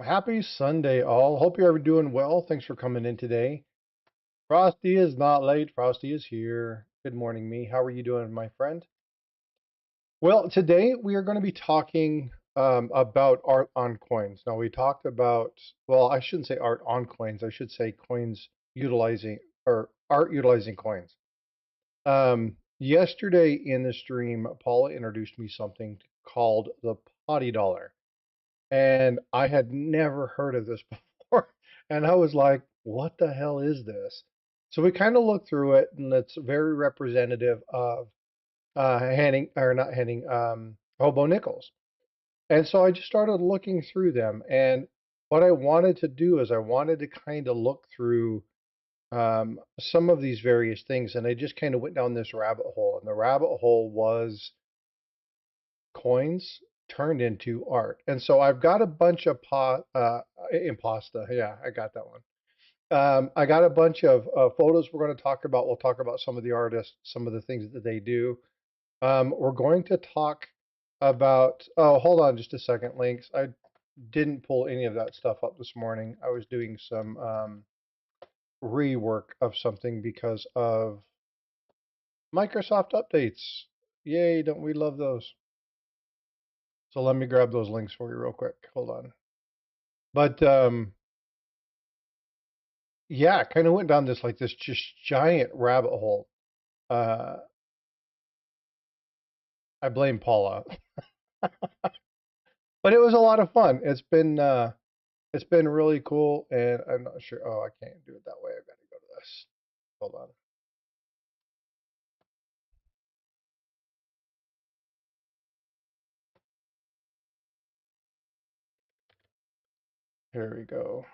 Happy Sunday, all. Hope you're doing well. Thanks for coming in today. Frosty is not late. Frosty is here. Good morning, me. How are you doing, my friend? Well, today we are going to be talking about art on coins. Now, we talked about, well, I shouldn't say art on coins. I should say coins utilizing or art utilizing coins. Yesterday in the stream, Paula introduced me something called the potty dollar. And I had never heard of this before. And I was like, what the hell is this? So we kind of looked through it, and it's very representative of Henning, or not Henning, Hobo Nichols. And so I just started looking through them. And what I wanted to do is I wanted to kind of look through some of these various things. And I just kind of went down this rabbit hole. And the rabbit hole was coins turned into art. And so I've got a bunch of impasta. Yeah, I got that one. I got a bunch of photos we're going to talk about. We'll talk about some of the artists, some of the things that they do. We're going to talk about, oh, hold on just a second, Links. I didn't pull any of that stuff up this morning. I was doing some rework of something because of Microsoft updates. Yay, don't we love those? So let me grab those links for you real quick. Hold on. But yeah, kind of went down this just giant rabbit hole. Uh, I blame Paula, but it was a lot of fun. It's been really cool, and I'm not sure. Oh, I can't do it that way. I've got to go to this. Hold on. Here we go.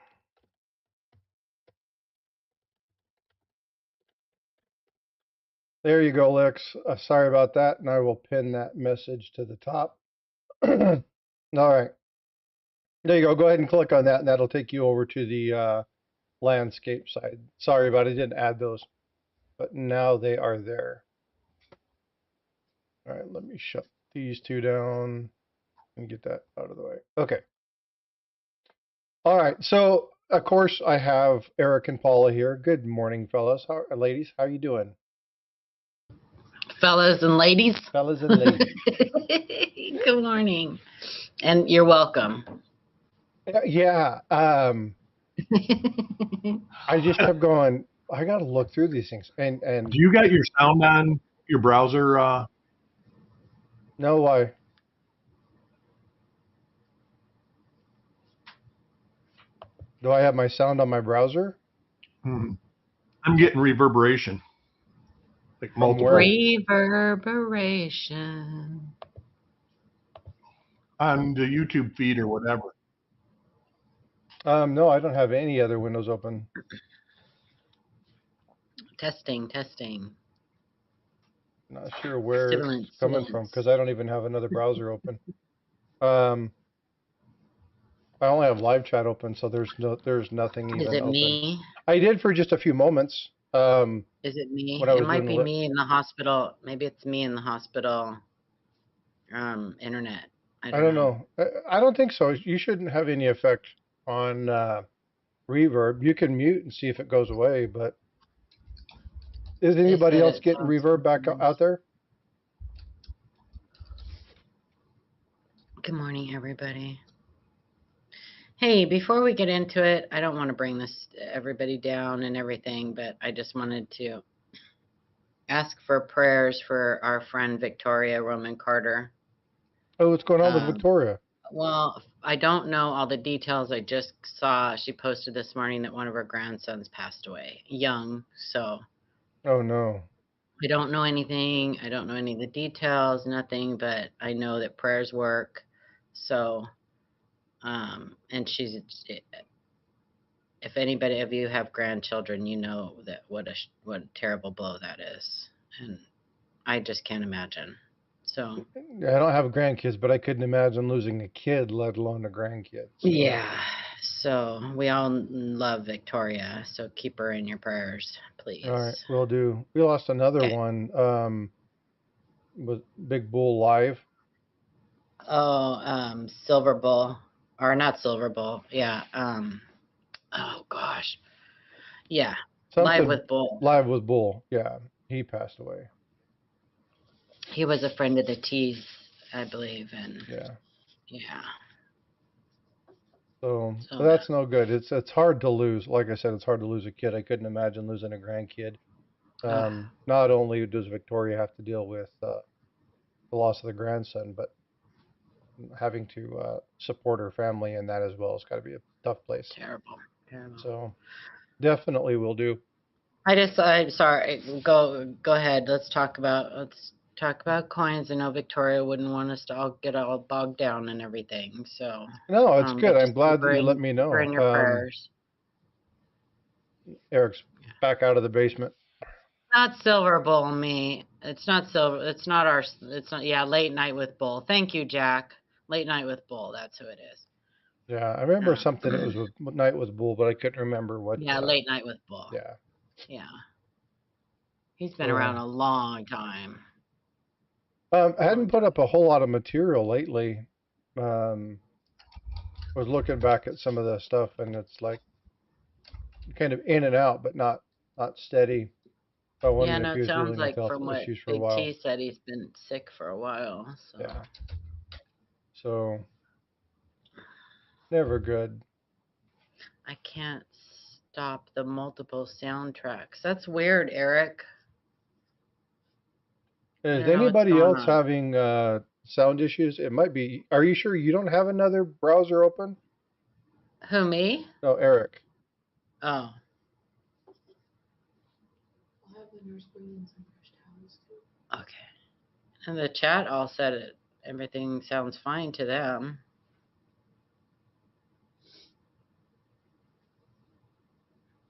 There you go, Lex. Sorry about that, and I will pin that message to the top. All right, there you go. Go ahead and click on that, and that'll take you over to the landscape side. Sorry about it, I didn't add those, but now they are there. All right, let me shut these two down and get that out of the way. Okay. All right. So, of course, I have Eric and Paula here. Good morning, fellas. Ladies, how you doing? Fellas and ladies. Fellas and ladies. Good morning. And you're welcome. Yeah. I just kept going, I got to look through these things. And do you got your sound on your browser? No, why? Do I have my sound on my browser? I'm getting reverberation. Like multiple. Reverberation. On the YouTube feed or whatever. No, I don't have any other windows open. Testing. Not sure where it's coming from because I don't even have another browser open. I only have live chat open, so there's nothing even open. Is it open. Me? I did for just a few moments. Is it me? It might be me in the hospital. Maybe it's me in the hospital. Internet. I don't know. I don't think so. You shouldn't have any effect on reverb. You can mute and see if it goes away, but is anybody else getting reverb back out there? Good morning, everybody. Hey, before we get into it, I don't want to bring everybody down and everything, but I just wanted to ask for prayers for our friend Victoria Roman Carter. Oh, what's going on with Victoria? Well, I don't know all the details. I just saw she posted this morning that one of her grandsons passed away, young, so. Oh, no. I don't know anything. I don't know any of the details, nothing, but I know that prayers work. So, and if anybody of you have grandchildren, you know that what a terrible blow that is. And I just can't imagine. So I don't have grandkids, but I couldn't imagine losing a kid, let alone a grandkid. So. Yeah. So we all love Victoria. So keep her in your prayers, please. All right, will do. We lost another one. With Big Bull Live. Oh, Silver Bull. or not Silver Bull. Yeah. Oh gosh. Yeah. Live with Bull. Live with Bull. Yeah, he passed away. He was a friend of the T's, I believe, and yeah. So that's no good. It's hard to lose. Like I said, it's hard to lose a kid. I couldn't imagine losing a grandkid. Not only does Victoria have to deal with the loss of the grandson, but having to support her family and that as well. It's got to be a tough place. Terrible. So definitely will do. I'm sorry. Go ahead. Let's talk about coins. I know Victoria wouldn't want us to all get all bogged down and everything. So no, it's good. I'm glad that you let me know. In your prayers. Eric's back out of the basement. Not Silver Bull, me. It's not Silver. It's not our. It's not. Yeah, Late Night with Bull. Thank you, Jack. Late Night with Bull. That's who it is. Yeah, I remember something. It was Night with Bull, but I couldn't remember what. Yeah, Late Night with Bull. Yeah. Yeah. He's been around a long time. I hadn't put up a whole lot of material lately. Was looking back at some of the stuff, and it's like kind of in and out, but not steady. Yeah, no, it sounds like from what Big T said, he's been sick for a while. So. Yeah. So never good. I can't stop the multiple soundtracks. That's weird, Eric. Is anybody else having sound issues? It might be. Are you sure you don't have another browser open? Who, me? No, Eric. Oh. Okay. And the chat all said it. Everything sounds fine to them.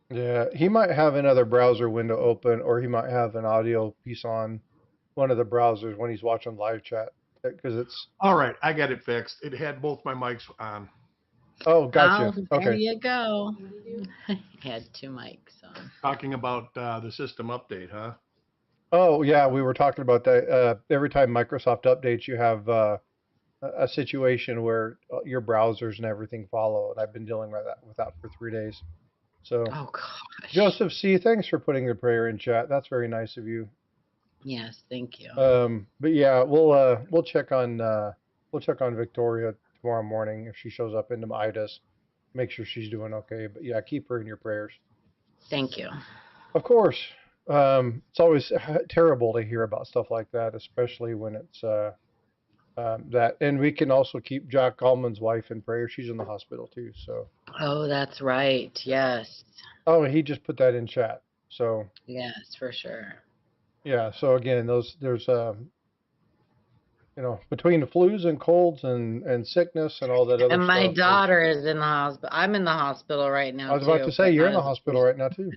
Yeah, he might have another browser window open, or he might have an audio piece on one of the browsers when he's watching live chat, because it's... All right, I got it fixed. It had both my mics on. Oh, gotcha. Oh, there you go. He had two mics on. Talking about the system update, huh? Oh, yeah, we were talking about that. Every time Microsoft updates, you have a situation where your browsers and everything follow, and I've been dealing with that for 3 days. So, oh gosh. Joseph C., thanks for putting the prayer in chat. That's very nice of you. Yes, thank you. But yeah, we'll check on Victoria tomorrow morning if she shows up into Midas. Make sure she's doing okay. But yeah, keep her in your prayers. Thank you. Of course. It's always terrible to hear about stuff like that, especially when it's that. And we can also keep Jack Allman's wife in prayer. She's in the hospital too. So. Oh, that's right. Yes. Oh, he just put that in chat. So. Yes, for sure. Yeah. So again, there's between the flus and colds and sickness and all that other stuff. And my daughter is in the hospital. I'm in the hospital right now. I was about to say you're in the hospital right now too.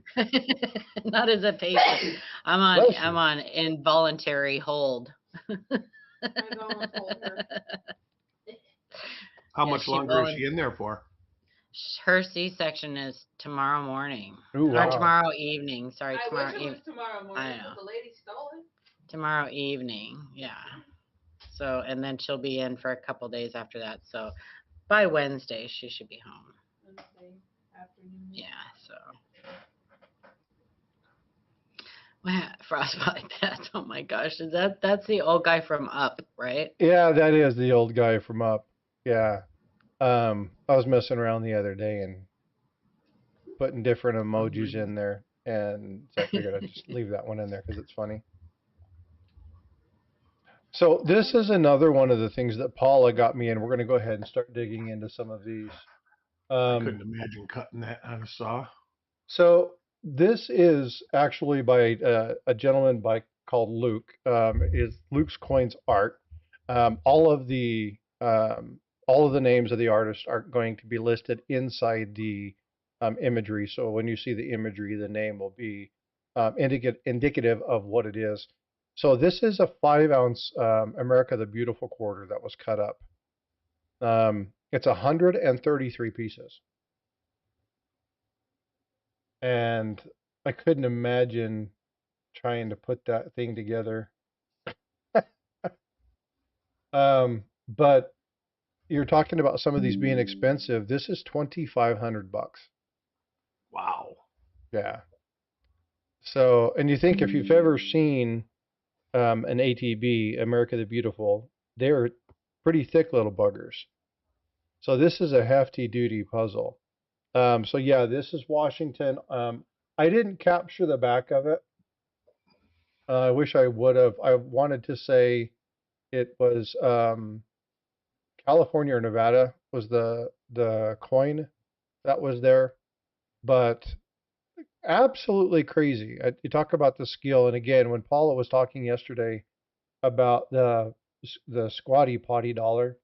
Not as a patient. I'm on involuntary hold. How much longer is she in there for? Her C-section is tomorrow morning. Ooh, wow. Or tomorrow evening. Sorry, tomorrow evening. I wish it was tomorrow morning, but the lady stole it. Tomorrow evening, yeah. So, and then she'll be in for a couple days after that. So, by Wednesday, she should be home. Wednesday afternoon. Yeah, so. Well, Frostbyte, that's, oh my gosh, that's the old guy from Up, right? Yeah, that is the old guy from Up. Yeah. I was messing around the other day and putting different emojis in there, and so I figured I'd just leave that one in there because it's funny. So this is another one of the things that Paula got me in. We're going to go ahead and start digging into some of these. I couldn't imagine cutting that on a saw. So this is actually by a gentleman called Luke. Is Luke's Coins Art. All of the names of the artists are going to be listed inside the imagery. So when you see the imagery, the name will be indicative of what it is. So this is a 5-ounce America the Beautiful quarter that was cut up. It's 133 pieces. And I couldn't imagine trying to put that thing together. But you're talking about some of these being expensive. This is $2,500. Wow. Yeah. So, and you think if you've ever seen an ATB, America the Beautiful, they're pretty thick little buggers. So this is a hefty duty puzzle. So yeah, this is Washington. I didn't capture the back of it. I wish I would have. I wanted to say it was California or Nevada was the coin that was there, but absolutely crazy. You talk about the skill, and again, when Paula was talking yesterday about the squatty potty dollar,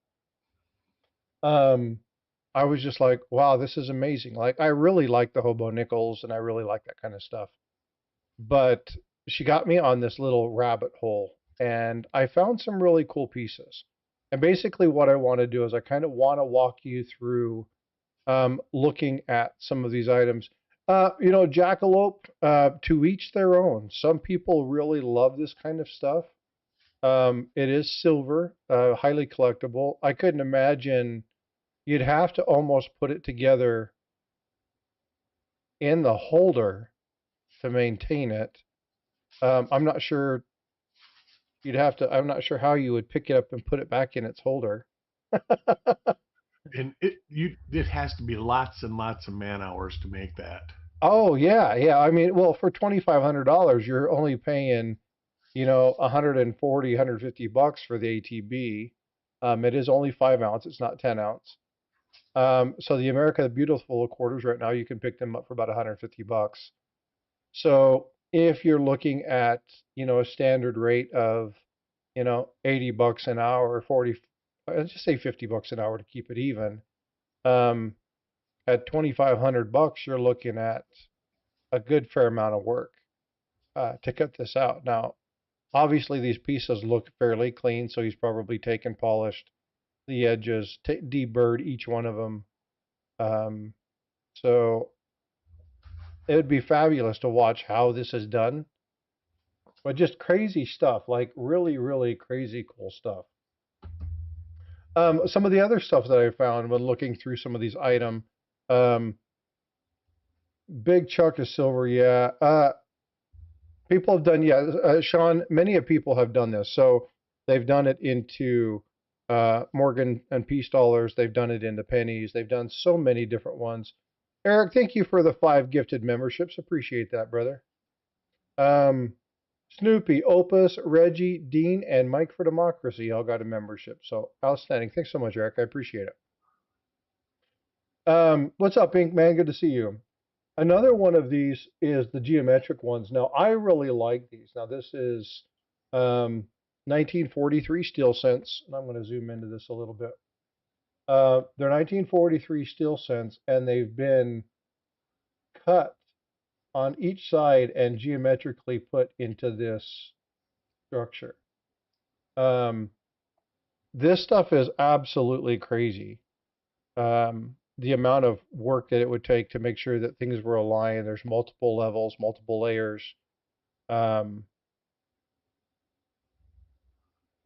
I was just like, wow, this is amazing. Like, I really like the hobo nickels, and I really like that kind of stuff. But she got me on this little rabbit hole, and I found some really cool pieces. And basically, what I want to do is I kind of want to walk you through looking at some of these items. Jackalope, to each their own. Some people really love this kind of stuff. It is silver, highly collectible. I couldn't imagine you'd have to almost put it together in the holder to maintain it. I'm not sure I'm not sure how you would pick it up and put it back in its holder. And it has to be lots and lots of man hours to make that. Oh yeah, yeah. I mean, well, for $2,500, you're only paying, 140, $150 for the ATB. It is only 5 ounce. It's not 10 ounce. So the America the Beautiful quarters right now, you can pick them up for about $150. So if you're looking at, a standard rate of, $80 an hour or 40, let's just say $50 an hour to keep it even. At $2,500, you're looking at a good fair amount of work to cut this out. Now, obviously, these pieces look fairly clean, so he's probably taken, polished the edges, deburred each one of them. So it would be fabulous to watch how this is done. But just crazy stuff, like really, really crazy cool stuff. Some of the other stuff that I found when looking through some of these items, big chunk of silver, yeah. People have done, yeah, Shaun, many of people have done this. So they've done it into Morgan and Peace dollars. They've done it into pennies. They've done so many different ones. Eric, thank you for the 5 gifted memberships. Appreciate that, brother. Snoopy, Opus, Reggie, Dean, and Mike for Democracy all got a membership. So outstanding. Thanks so much, Eric. I appreciate it. What's up, Ink Man? Good to see you. Another one of these is the geometric ones. Now, I really like these. Now, this is 1943 steel cents, and I'm going to zoom into this a little bit. They're 1943 steel cents, and they've been cut on each side and geometrically put into this structure. This stuff is absolutely crazy. The amount of work that it would take to make sure that things were aligned. There's multiple levels, multiple layers. The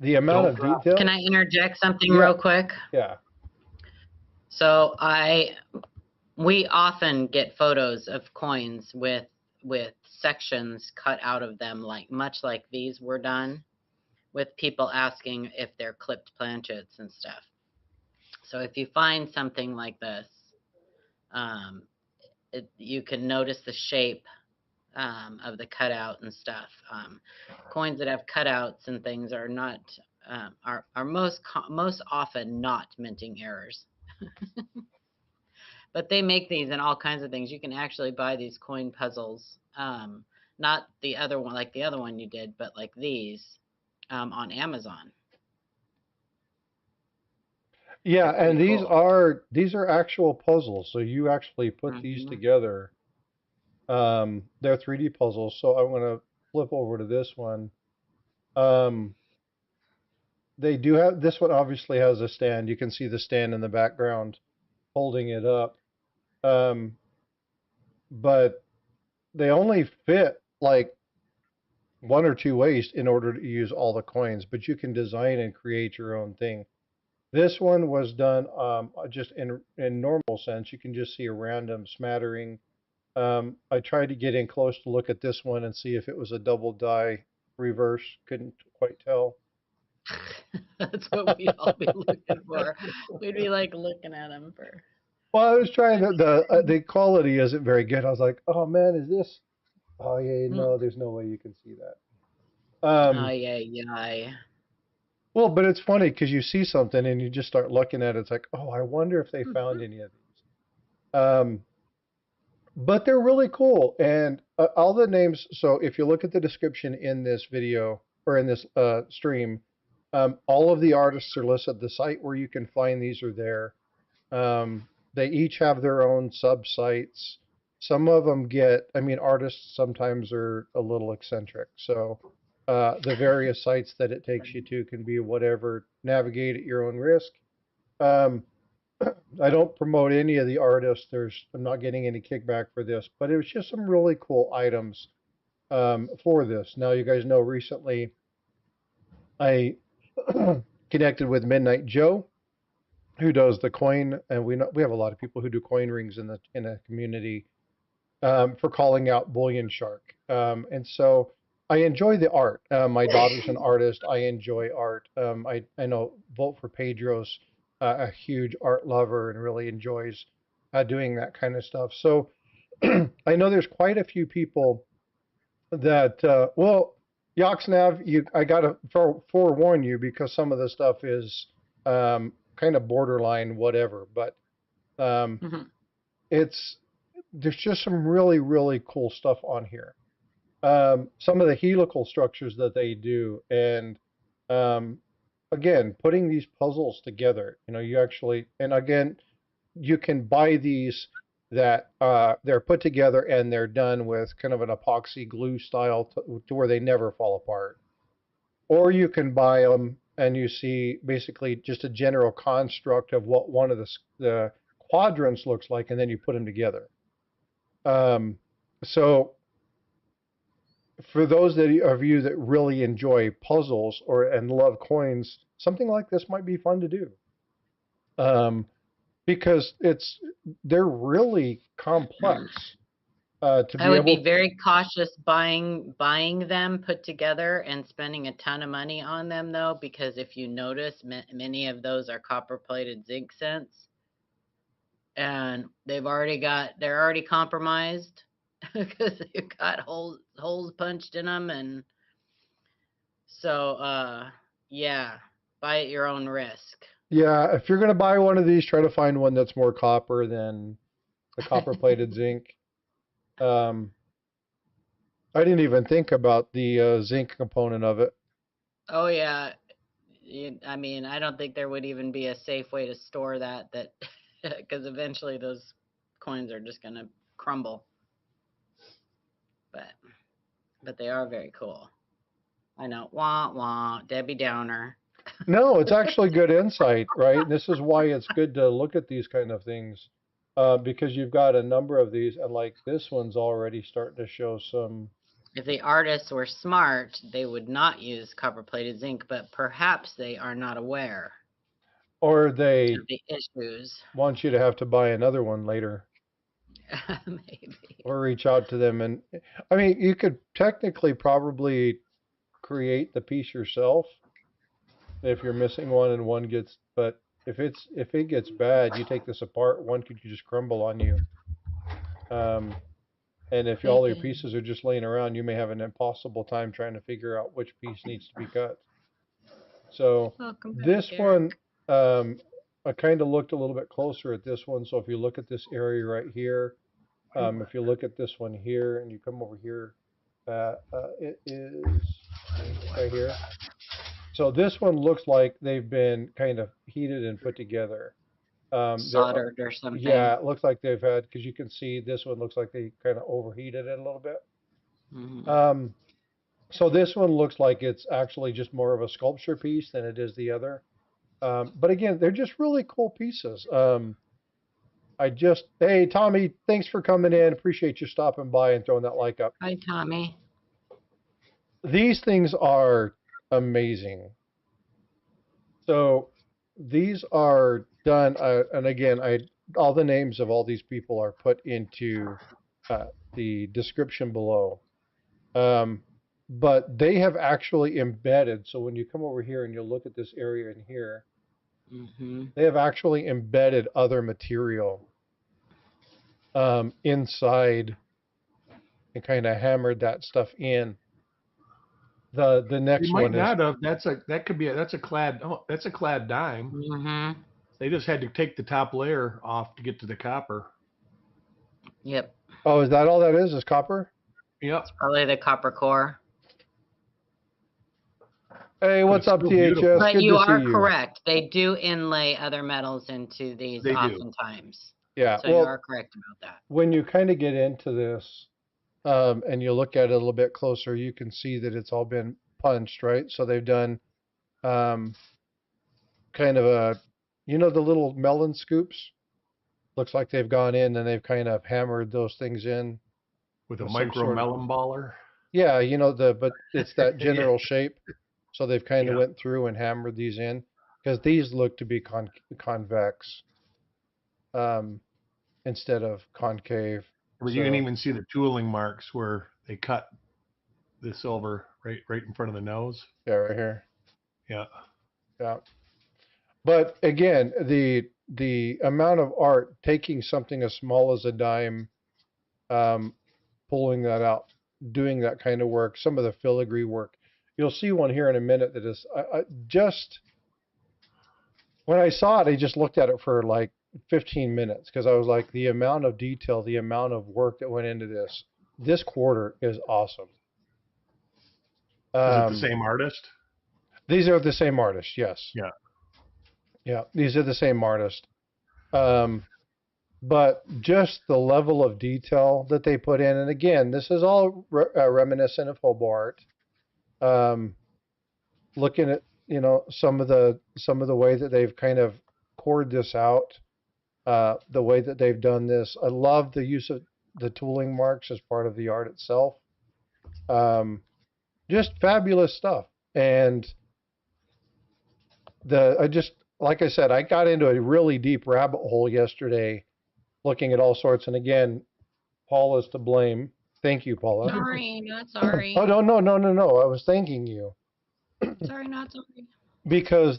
amount of detail. Can I interject something real quick? Yeah. So we often get photos of coins with sections cut out of them, much like these were done, with people asking if they're clipped planchets and stuff. So if you find something like this, you can notice the shape of the cutout and stuff. Coins that have cutouts and things are not are most often not minting errors. But they make these in all kinds of things. You can actually buy these coin puzzles, not the other one like the other one you did, but like these on Amazon. Yeah, and these are actual puzzles. So you actually put these together. They're 3D puzzles. So I'm going to flip over to this one. They do have, this one obviously has a stand. You can see the stand in the background holding it up. But they only fit like 1 or 2 ways in order to use all the coins, but you can design and create your own thing. This one was done just in normal sense. You can just see a random smattering. I tried to get in close to look at this one and see if it was a double die reverse. Couldn't quite tell. That's what we'd all be looking for. We'd be like looking at them for. Well, I was trying the quality isn't very good. I was like, oh man, is this? Oh yeah, no, there's no way you can see that. Oh yeah. Well, but it's funny because you see something and you just start looking at it. It's like, oh, I wonder if they found any of these. But they're really cool. And all the names, so if you look at the description in this video or in this stream, all of the artists are listed. The site where you can find these are there. They each have their own sub-sites. Some of them artists sometimes are a little eccentric. So the various sites that it takes you to can be whatever, navigate at your own risk. I don't promote any of the artists. I'm not getting any kickback for this, but it was just some really cool items for this. Now, you guys know recently I connected with Midnight Joe, who does the coin, and we have a lot of people who do coin rings in the community for calling out Bullion Shark. And so I enjoy the art. My daughter's an artist. I enjoy art. I know Vote for Pedro's a huge art lover and really enjoys doing that kind of stuff. So I know there's quite a few people that, Yoxnav, I got to forewarn you because some of the stuff is kind of borderline whatever, but there's just some really, really cool stuff on here. Some of the helical structures that they do, and again, putting these puzzles together, you actually, and again, you can buy these that they're put together and they're done with kind of an epoxy glue style to where they never fall apart. Or you can buy them and you see basically just a general construct of what one of the quadrants looks like, and then you put them together. So for those of you that really enjoy puzzles and love coins, something like this might be fun to do. Because they're really complex. I would be very cautious buying them put together and spending a ton of money on them, though, because if you notice, many of those are copper-plated zinc cents, and they're already compromised because they've got holes punched in them, and so yeah, buy at your own risk. Yeah, if you're going to buy one of these, try to find one that's more copper than the copper-plated zinc. I didn't even think about the zinc component of it. Oh, yeah. I mean, I don't think there would even be a safe way to store that because eventually those coins are just going to crumble. But they are very cool. I know. Wah, wah, Debbie Downer. No, it's actually good insight, right? This is why it's good to look at these kind of things, because you've got a number of these, and like this one's already starting to show some. If the artists were smart, they would not use copper-plated zinc, but perhaps they are not aware. Or they of the issues. Want you to have to buy another one later. Maybe. Or reach out to them, and I mean, you could technically probably create the piece yourself. If you're missing one and one gets, but if it gets bad, you take this apart, one could just crumble on you. And if all your pieces are just laying around, you may have an impossible time trying to figure out which piece needs to be cut. So this one, I kind of looked a little bit closer at this one. So if you look at this area right here, if you look at this one here and you come over here, it is right here. So this one looks like they've been kind of heated and put together. Soldered or something. Yeah, it looks like they've had, because you can see this one looks like they kind of overheated it a little bit. Mm-hmm. So this one looks like it's actually just more of a sculpture piece than it is the other. But again, they're just really cool pieces. Hey, Tommy, thanks for coming in. Appreciate you stopping by and throwing that like up. Hi, Tommy. These things are amazing. So these are done, and again, all the names of all these people are put into the description below. But they have actually embedded. So when you come over here and you look at this area in here, they have actually embedded other material inside and kind of hammered that stuff in. The next You might one is not have. That's a clad dime. They just had to take the top layer off to get to the copper. Yep. oh, is that all that is copper? Yep. It's probably the copper core. Hey, what's up, THS? But Good you to are see you. correct. They do inlay other metals into these They do. oftentimes. Yeah, So you are correct about that. when you kind of get into this and you look at it a little bit closer, you can see that it's all been punched, right? So they've done kind of a, the little melon scoops? Looks like they've gone in and they've kind of hammered those things in. With a some micro sort of- melon baller. Yeah, but it's that general shape. So they've kind of Yeah. went through and hammered these in because these look to be convex instead of concave. But you can even see the tooling marks where they cut the silver right in front of the nose. Yeah, right here. Yeah. Yeah. But again, the amount of art, taking something as small as a dime, pulling that out, doing that kind of work, some of the filigree work. You'll see one here in a minute that is just, when I saw it, I just looked at it for like 15 minutes because I was like, the amount of detail, the amount of work that went into this quarter is awesome. Is it the same artist? These are the same artist, yes. Yeah. Yeah, these are the same artist. But just the level of detail that they put in, and again, this is all reminiscent of Hobart. Looking at some of the way that they've kind of poured this out, the way that they've done this. I love the use of the tooling marks as part of the art itself. Just fabulous stuff. And like I said, I got into a really deep rabbit hole yesterday looking at all sorts. And again, Paula's to blame. Thank you, Paula. Sorry, not sorry. Oh, no. I was thanking you. Sorry, not sorry. Because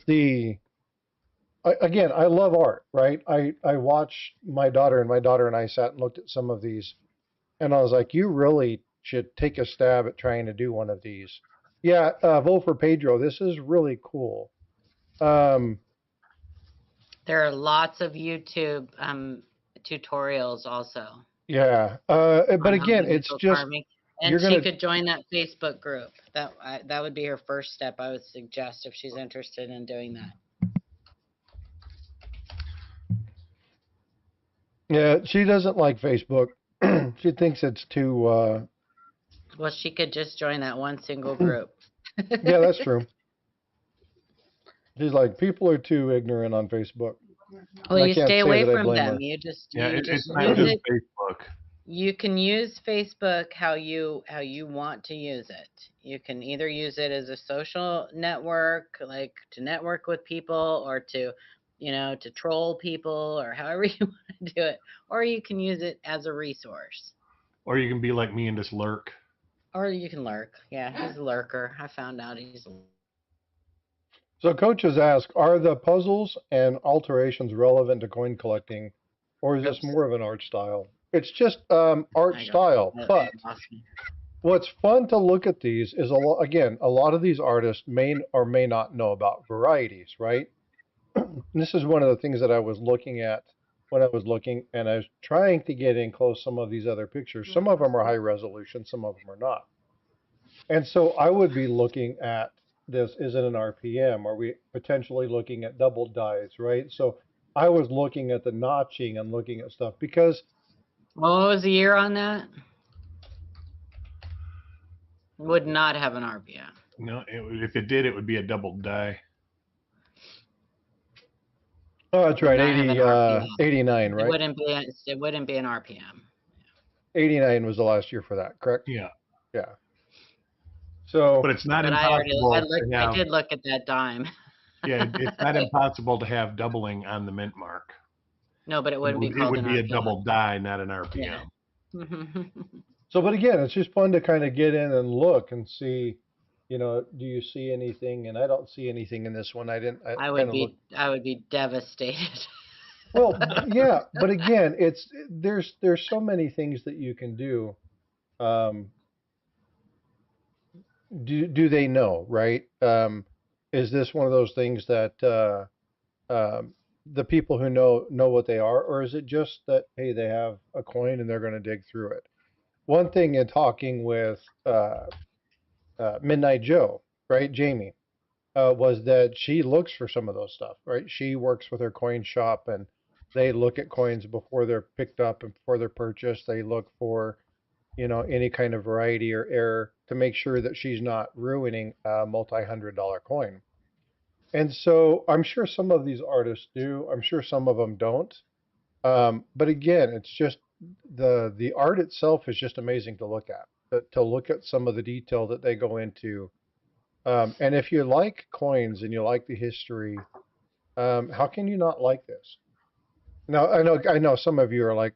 again, I love art, right? I watch my daughter and I sat and looked at some of these, and I was like, you really should take a stab at trying to do one of these. Yeah, vote for Pedro. This is really cool. There are lots of YouTube tutorials also. Yeah, but again, it's just carving. And she could join that Facebook group. That would be her first step. I would suggest if she's interested in doing that. Yeah, she doesn't like Facebook. She thinks it's too. Well, she could just join that one single group. Yeah, that's true. She's like, people are too ignorant on Facebook. Well, you stay away from them. You just it's not just Facebook. You can use Facebook how you want to use it. You can either use it as a social network, like to network with people, or to troll people, or however you want to do it, or you can use it as a resource. Or you can be like me and just lurk. Or you can lurk. Yeah, he's a lurker. I found out he's. So coaches ask, are the puzzles and alterations relevant to coin collecting, or is this more of an art style? It's just art style. But what's fun to look at these is, a lot of these artists may or may not know about varieties, right? This is one of the things that I was looking at when I was looking, and I was trying to get in close some of these other pictures. Some of them are high resolution, some of them are not. And so I would be looking at this, is it an RPM? Are we potentially looking at double dies, right? So I was looking at the notching and looking at stuff because. What was the year on that? Would not have an RPM. No, if it did, it would be a double die. Oh, that's right. 89, right? It wouldn't be an RPM. 89 was the last year for that, correct? Yeah. Yeah. So, but it's not impossible. I did look at that dime. Yeah, it's not impossible to have doubling on the mint mark. No, but it wouldn't be It called would an be a RPM. double die, not an RPM. Yeah. So, but again, it's just fun to kind of get in and look and see, you know, do you see anything? And I don't see anything in this one. I kind of look. I would be devastated. Well, yeah, but again, there's so many things that you can do. Um, do they know, right? Is this one of those things that the people who know what they are, or is it just that, hey, they have a coin and they're going to dig through it? One thing in talking with Midnight Joe, right, Jamie, was that she looks for some of those stuff, right? She works with her coin shop, and they look at coins before they're picked up and before they're purchased. They look for, you know, any kind of variety or error to make sure that she's not ruining a multi-$100 coin. And so I'm sure some of these artists do. I'm sure some of them don't. But again, it's just the art itself is just amazing to look at. To look at some of the detail that they go into. And if you like coins and you like the history, how can you not like this? Now, I know some of you are like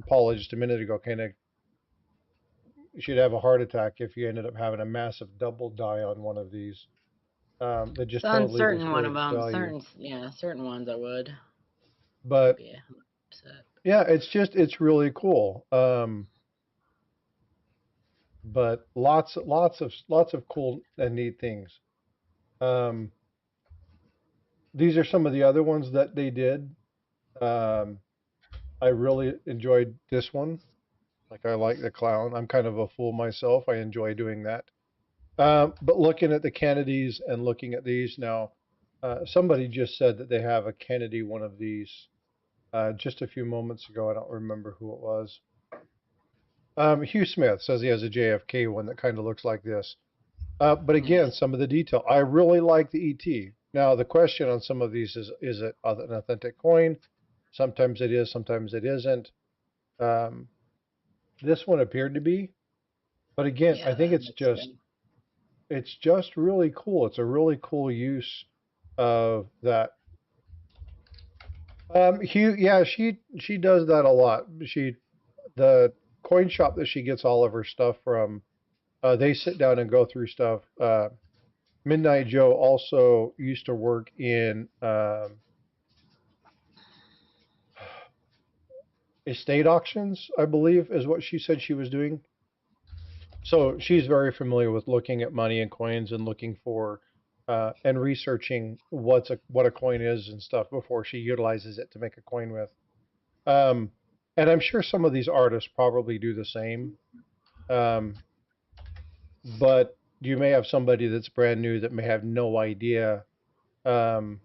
Paula just a minute ago, kind of, you should have a heart attack if you ended up having a massive double die on one of these. That just On totally certain one of destroys them, value. certain ones I would. But Be upset. yeah, it's really cool. But lots of cool and neat things. Um, these are some of the other ones that they did. Um, I really enjoyed this one. Like, I like the clown. I'm kind of a fool myself. I enjoy doing that. But looking at the Kennedys and looking at these now, somebody just said that they have a Kennedy one of these just a few moments ago. I don't remember who it was. Hugh Smith says he has a JFK one that kind of looks like this. But again, some of the detail. I really like the ET. Now, the question on some of these is it an authentic coin? Sometimes it is, sometimes it isn't. Um, this one appeared to be. But again, I think it's just really cool. It's a really cool use of that. Hugh, yeah, she does that a lot. The coin shop that she gets all of her stuff from, they sit down and go through stuff. Midnight Joe also used to work in estate auctions, I believe, is what she said she was doing. So she's very familiar with looking at money and coins and looking for and researching what a coin is and stuff before she utilizes it to make a coin with. Um, and I'm sure some of these artists probably do the same. But you may have somebody that's brand new that may have no idea. Um,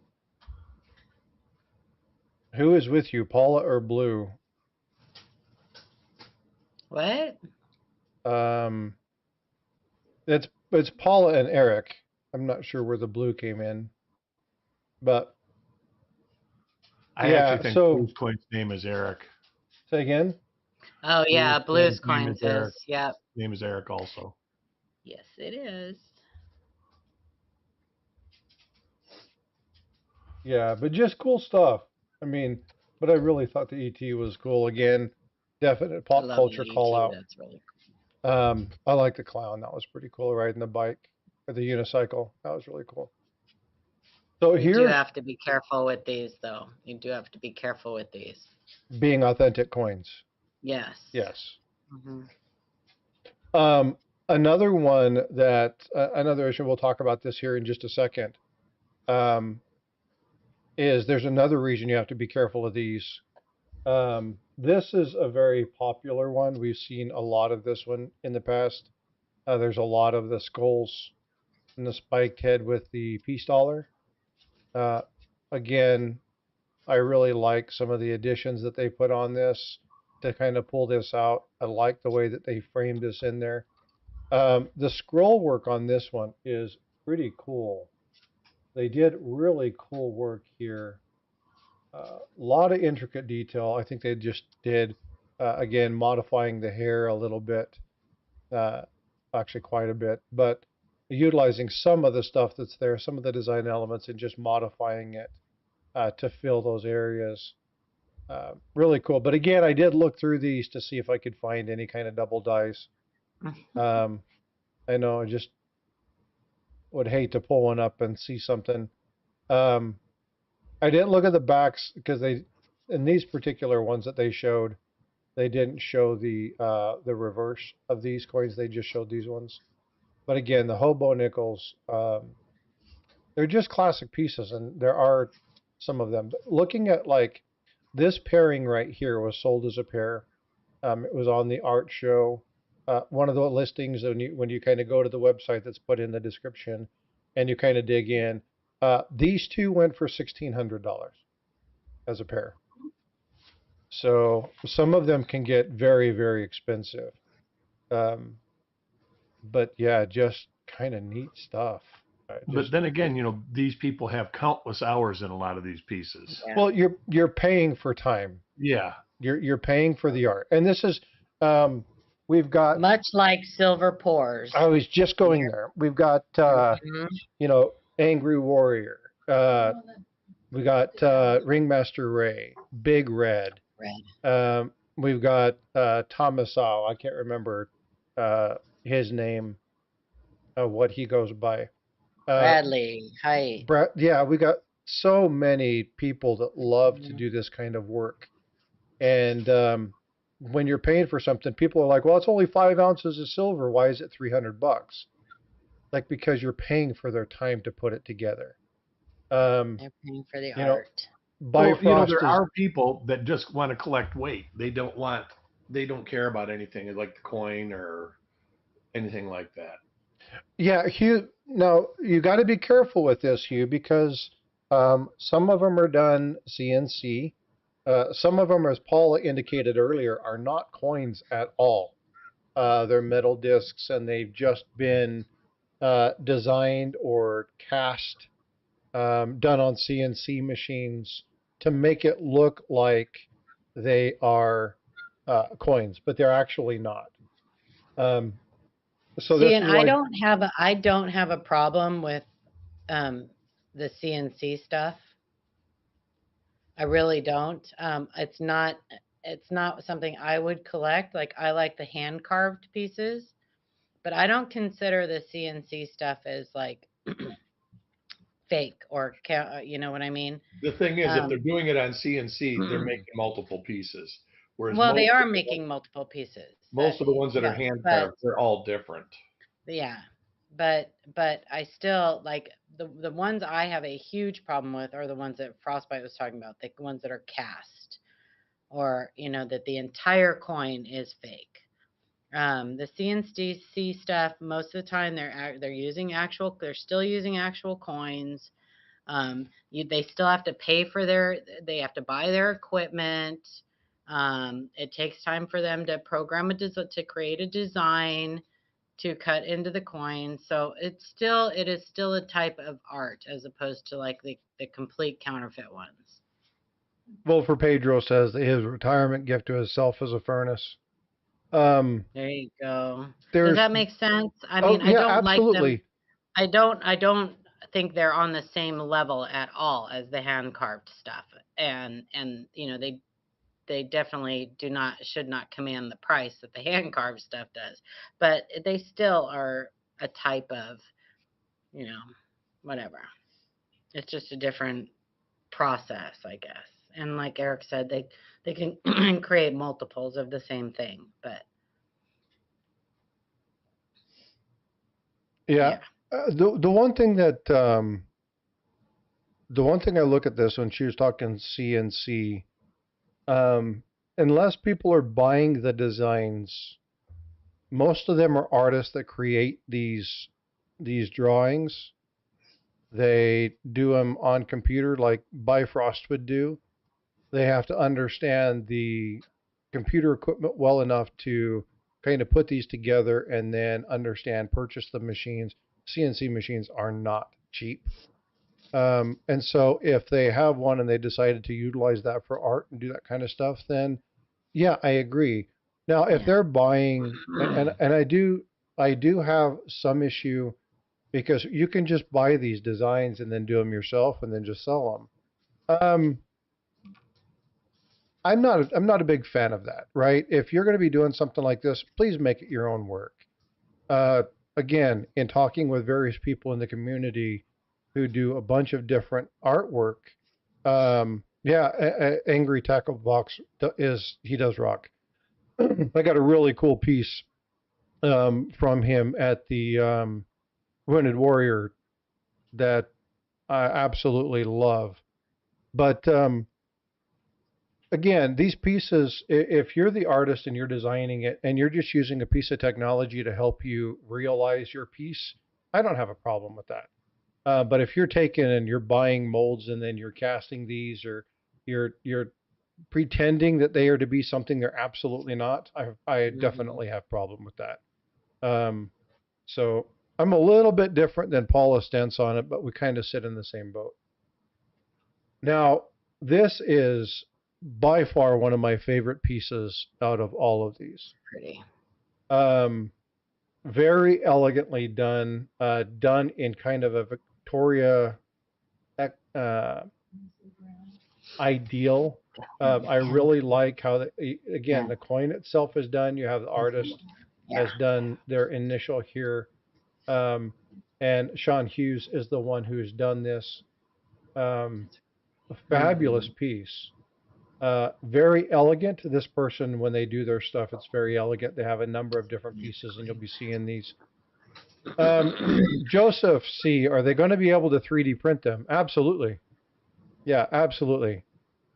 who is with you, Paula or Blue? What? It's Paula and Eric. I'm not sure where the Blue came in, but I yeah. actually think So Blue's coin's name is Eric. say again. Oh yeah, Blue's name coins is Eric. is. Yep. Name is Eric also. Yes, it is. Yeah, but just cool stuff. I mean, but I really thought the ET was cool. Again, definite I pop love culture the call ET. out. That's really I like the clown. That was pretty cool. Riding the bike or the unicycle. That was really cool. So You do here, have to be careful with these, though. You do have to be careful with these. being authentic coins. Yes. Yes. Mm-hmm. Another one that another issue. We'll talk about this here in just a second. Is there's another reason you have to be careful of these. This is a very popular one. We've seen a lot of this one in the past. There's a lot of the skulls and the spiked head with the peace dollar. Again, I really like some of the additions that they put on this to kind of pull this out. I like the way that they framed this in there. The scroll work on this one is pretty cool. They did really cool work here. A lot of intricate detail. I think they just did, again, modifying the hair a little bit, uh, actually quite a bit. But utilizing some of the stuff that's there, some of the design elements, and just modifying it to fill those areas. Really cool. But again, I did look through these to see if I could find any kind of double dice. I know I just would hate to pull one up and see something. I didn't look at the backs because in these particular ones that they showed, they didn't show the reverse of these coins. They just showed these ones. But again, the hobo nickels, they're just classic pieces, and there are some of them. But looking at like this pairing right here was sold as a pair. It was on the art show. One of the listings when you kind of go to the website that's put in the description, and you kind of dig in. These two went for $1,600 as a pair. So some of them can get very, very expensive. But yeah, just kind of neat stuff. But then again, these people have countless hours in a lot of these pieces. Yeah. Well, you're paying for time. Yeah. You're paying for the art. And this is we've got much like silver pours. I was just going there. We've got Angry Warrior. We got Ringmaster Ray, Big Red. We've got Thomasau. I can't remember his name, what he goes by. Bradley. Hi. Yeah, we got so many people that love to do this kind of work. And when you're paying for something, people are like, well, it's only 5 ounces of silver. Why is it $300? Like, because you're paying for their time to put it together. They're paying for the art. There are people that just want to collect weight. They don't care about anything like the coin or anything like that. Yeah, Hugh. Now you got to be careful with this, Hugh, because some of them are done CNC. Some of them, as Paula indicated earlier, are not coins at all. They're metal discs, and they've just been designed or cast, done on CNC machines to make it look like they are coins, but they're actually not. So see, and I don't have a problem with the CNC stuff. I really don't. It's not something I would collect. Like, I like the hand carved pieces, but I don't consider the CNC stuff as like fake or you know what I mean? The thing is, if they're doing it on CNC, they're making multiple pieces. Whereas they are making multiple pieces. Most of the ones that are hand carved, they're all different. Yeah, but I still like the ones I have a huge problem with are the ones that Frostbyte was talking about, the ones that are cast, or that the entire coin is fake. The CNC stuff, most of the time they're still using actual coins. They still have to pay for they have to buy their equipment. It takes time for them to program to create a design to cut into the coin. So it is still a type of art as opposed to like the complete counterfeit ones. Wolfer Pedro says that his retirement gift to himself is a furnace. There you go. Does that make sense? I mean, I don't absolutely. Like them. I don't think they're on the same level at all as the hand carved stuff. And they definitely should not command the price that the hand carved stuff does. But they still are a type of, whatever. It's just a different process, I guess. And like Eric said, they can create multiples of the same thing, but yeah. The one thing that the one thing I look at this when she was talking CNC, unless people are buying the designs, most of them are artists that create these drawings. They do them on computer like Bifrost would do. They have to understand the computer equipment well enough to kind of put these together and then purchase the machines. CNC machines are not cheap. And so if they have one and they decided to utilize that for art and do that kind of stuff, then yeah, I agree. Now, if they're buying, and I do have some issue because you can just buy these designs and then do them yourself and then just sell them. I'm not a big fan of that, right? If you're going to be doing something like this, please make it your own work. Uh, Again, in talking with various people in the community who do a bunch of different artwork, yeah, Angry Tackle Box he does rock. I got a really cool piece from him at the Wounded Warrior that I absolutely love. But again, these pieces, if you're the artist and you're designing it and you're just using a piece of technology to help you realize your piece, I don't have a problem with that. But if you're taking and you're buying molds and then you're casting these, or you're pretending that they are to be something they're absolutely not, I definitely have a problem with that. So I'm a little bit different than Paula's stance on it, but we kind of sit in the same boat. Now, this is by far one of my favorite pieces out of all of these. Pretty. Very elegantly done, done in kind of a Victoria ideal. I really like how, again, the coin itself is done. You have the artist has done their initial here. And Shaun Hughes is the one who's done this. A fabulous piece. Very elegant. This person, when they do their stuff, it's very elegant. They have a number of different pieces, and you'll be seeing these. Joseph C., are they going to be able to 3D print them? Absolutely. Yeah, absolutely.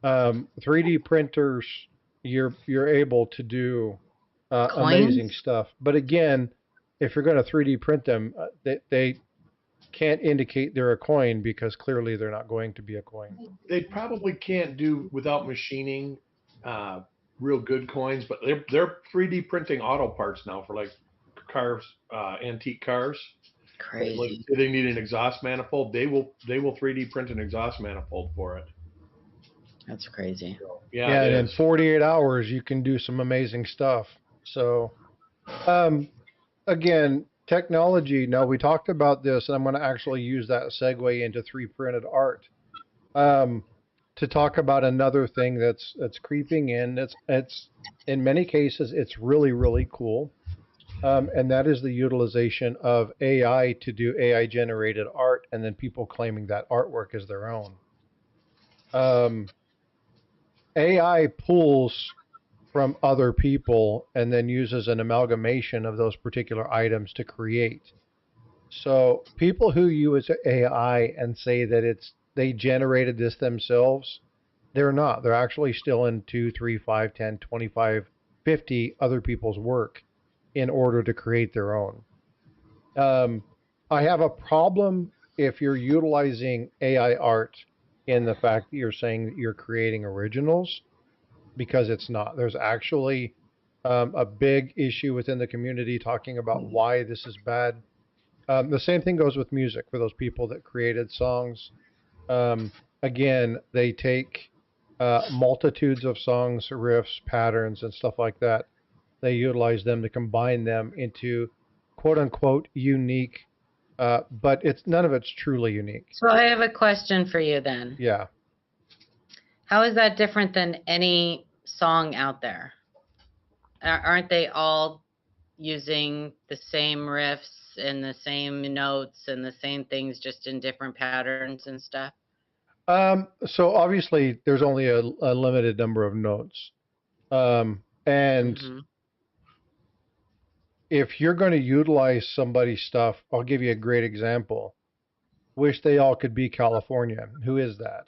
3D printers, you're able to do amazing stuff. But again, if you're going to 3D print them, they can't indicate they're a coin because clearly they're not going to be a coin. They probably can't do without machining real good coins, but they're 3D printing auto parts now for like cars, antique cars. Crazy. Like, if they need an exhaust manifold, they will 3D print an exhaust manifold for it. That's crazy. So, yeah, and in 48 hours you can do some amazing stuff. So again, technology. Now, we talked about this, and I'm going to actually use that segue into 3D printed art to talk about another thing that's creeping in. It's in many cases it's really, really cool, and that is the utilization of AI to do AI generated art, and then people claiming that artwork is their own. AI pulls from other people and then uses an amalgamation of those particular items to create. So people who use AI and say that they generated this themselves, they're not. They're actually still in 2, 3, 5, 10, 25, 50 other people's work in order to create their own. I have a problem if you're utilizing AI art in the fact that you're saying that you're creating originals, because it's not. There's actually a big issue within the community talking about why this is bad. The same thing goes with music for those people that created songs. Again, they take multitudes of songs, riffs, patterns, and stuff like that. They utilize them to combine them into quote unquote unique, but none of it's truly unique. So I have a question for you then. Yeah. How is that different than any song out there? Aren't they all using the same riffs and the same notes and the same things, just in different patterns and stuff? So obviously there's only a limited number of notes. And if you're going to utilize somebody's stuff, I'll give you a great example. Wish They All Could Be California. Who is that?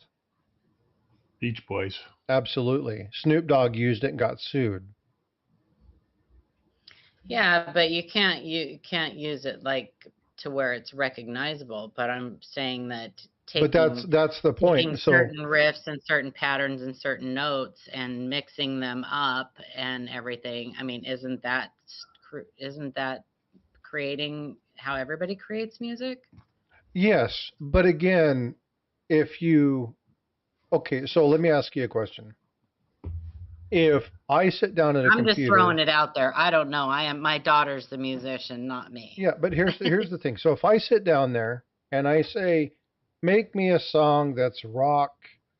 Beach Boys. Absolutely. Snoop Dogg used it and got sued. Yeah, but you can't use it like to where it's recognizable. But I'm saying that but that's the point. Taking certain riffs and certain patterns and certain notes and mixing them up and everything. I mean, isn't that creating how everybody creates music? Yes, but again, okay, so let me ask you a question. If I sit down at a I'm computer, just throwing it out there. I don't know. My daughter's the musician, not me. yeah, but here's the thing. So if I sit down there and I say, make me a song that's rock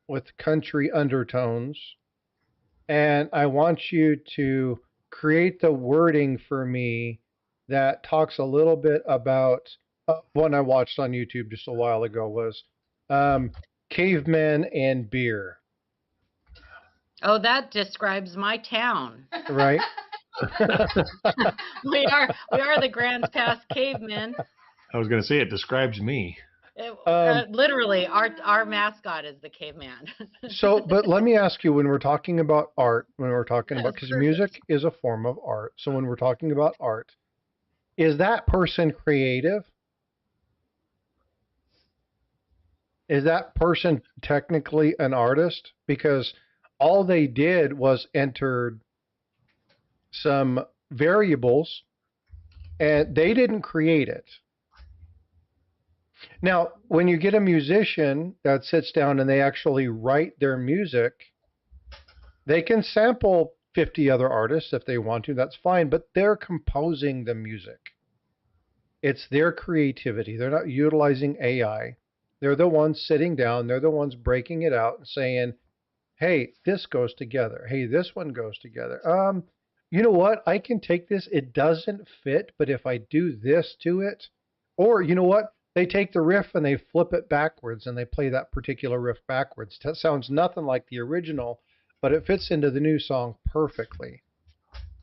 with country undertones, and I want you to create the wording for me that talks a little bit about one I watched on YouTube just a while ago was cavemen and beer, Oh, that describes my town. right? we are the Grants Pass cavemen. I was going to say it describes me. Literally, our mascot is the caveman. So, but let me ask you, when we're talking about art, when we're talking about, because music is a form of art. So when we're talking about art, is that person creative? Is that person technically an artist? Because all they did was entered some variables and they didn't create it. Now, when you get a musician that sits down and they actually write their music, they can sample 50 other artists if they want to, that's fine, but they're composing the music. It's their creativity. They're not utilizing AI. They're the ones sitting down, they're the ones breaking it out and saying, hey, this goes together. Hey, this one goes together. You know what? I can take this. It doesn't fit, but if I do this to it, or you know what? They take the riff and they flip it backwards and they play that particular riff backwards. That sounds nothing like the original, but it fits into the new song perfectly.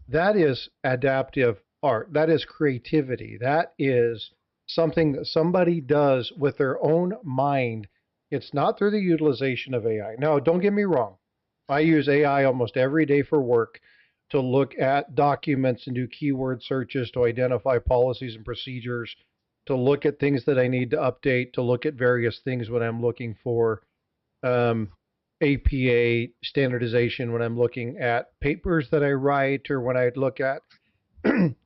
That is adaptive art. That is creativity. That is something that somebody does with their own mind. It's not through the utilization of AI. Now, don't get me wrong. I use AI almost every day for work to look at documents and do keyword searches to identify policies and procedures, to look at things that I need to update, to look at various things when I'm looking for APA standardization, when I'm looking at papers that I write, or when I look at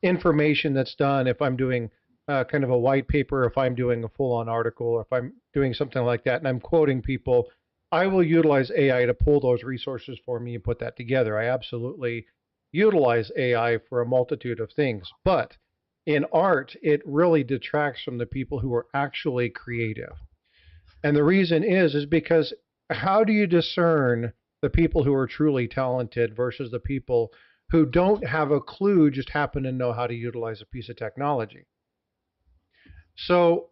information that's done, if I'm doing kind of a white paper, if I'm doing a full-on article, or if I'm doing something like that and I'm quoting people, I will utilize AI to pull those resources for me and put that together. I absolutely utilize AI for a multitude of things. But in art, it really detracts from the people who are actually creative. And the reason is because how do you discern the people who are truly talented versus the people who don't have a clue, just happen to know how to utilize a piece of technology? So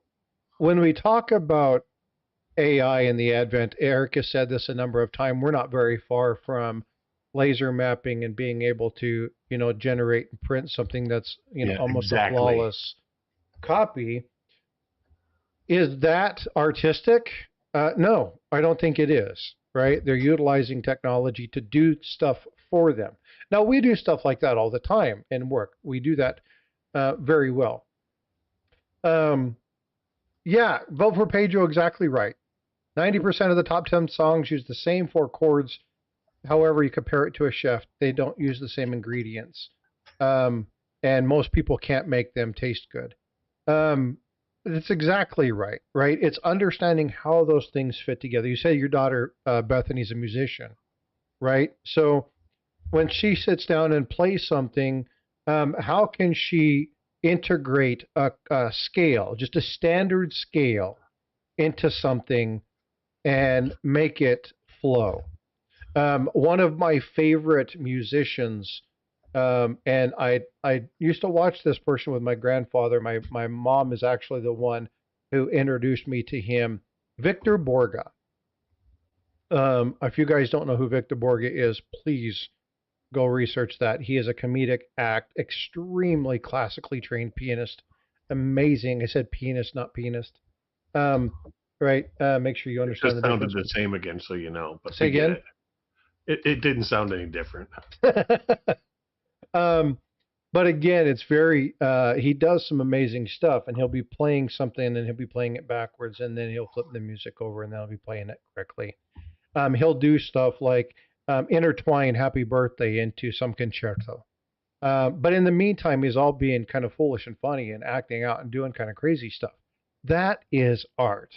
when we talk about AI and the advent, Eric has said this a number of times, we're not very far from laser mapping and being able to, generate and print something that's, almost exactly a flawless copy. Is that artistic? No, I don't think it is, right? They're utilizing technology to do stuff for them. Now, we do stuff like that all the time in work. We do that very well. Yeah, vote for Pedro, exactly right. 90% of the top 10 songs use the same 4 chords. However, you compare it to a chef, they don't use the same ingredients. And most people can't make them taste good. That's exactly right, right? It's understanding how those things fit together. You say your daughter, Bethany's a musician, right? So when she sits down and plays something, how can she integrate a scale, just a standard scale, into something and make it flow? One of my favorite musicians, and I used to watch this person with my grandfather. My mom is actually the one who introduced me to him, Victor Borge. If you guys don't know who Victor Borge is, please go research that. He is a comedic act, extremely classically trained pianist, amazing. I said pianist, not pianist. Right. Make sure you understand. It just sounded the same again, so you know. But say again. It didn't sound any different. But again, it's very. He does some amazing stuff, and he'll be playing something, and he'll be playing it backwards, and then he'll flip the music over, and then he'll be playing it correctly. He'll do stuff like intertwine "Happy Birthday" into some concerto. But in the meantime, he's all being kind of foolish and funny and acting out and doing kind of crazy stuff. That is art.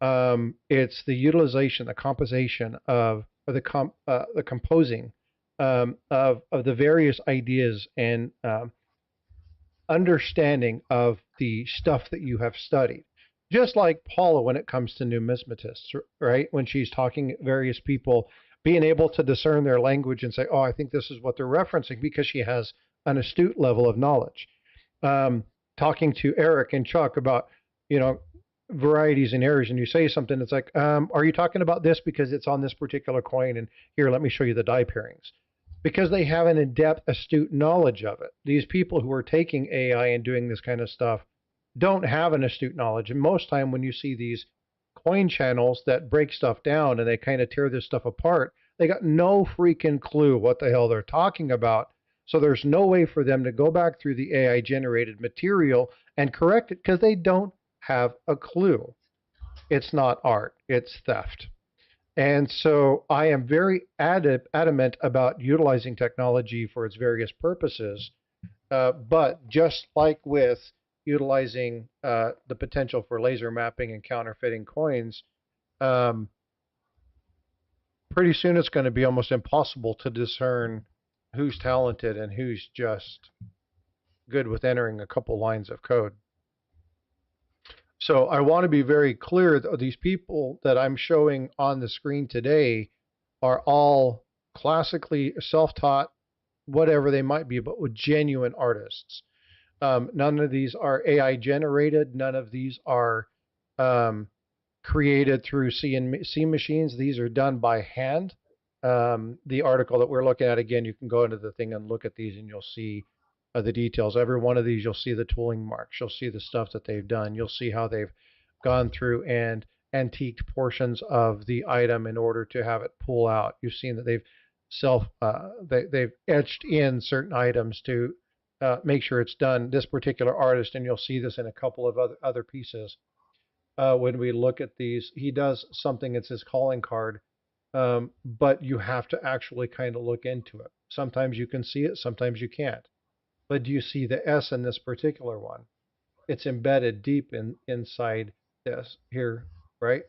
It's the utilization, the composition of the composing of the various ideas and understanding of the stuff that you have studied. Just like Paula when it comes to numismatists, right? When she's talking various people, being able to discern their language and say, oh, I think this is what they're referencing because she has an astute level of knowledge. Talking to Eric and Chuck about, varieties and areas, and you say something, it's like, are you talking about this because it's on this particular coin? And here, let me show you the die pairings. Because they have an in-depth, astute knowledge of it. These people who are taking AI and doing this kind of stuff don't have an astute knowledge. And most time when you see these coin channels that break stuff down and they kind of tear this stuff apart, they got no freaking clue what the hell they're talking about. So there's no way for them to go back through the AI generated material and correct it because they don't have a clue. It's not art, it's theft. And so I am very adamant about utilizing technology for its various purposes. But just like with utilizing the potential for laser mapping and counterfeiting coins, pretty soon it's going to be almost impossible to discern who's talented and who's just good with entering a couple lines of code. So I want to be very clear that these people that I'm showing on the screen today are all classically self-taught, whatever they might be, but with genuine artists. None of these are AI generated. None of these are created through C machines. These are done by hand. The article that we're looking at, again, you can go into the thing and look at these and you'll see the details. Every one of these, you'll see the tooling marks. You'll see the stuff that they've done. You'll see how they've gone through and antiqued portions of the item in order to have it pull out. You've seen that they've they've etched in certain items to make sure it's done this particular artist, and you'll see this in a couple of other pieces. When we look at these, he does something, it's his calling card, but you have to actually kind of look into it. Sometimes you can see it, sometimes you can't. But do you see the S in this particular one? It's embedded deep inside this here, right?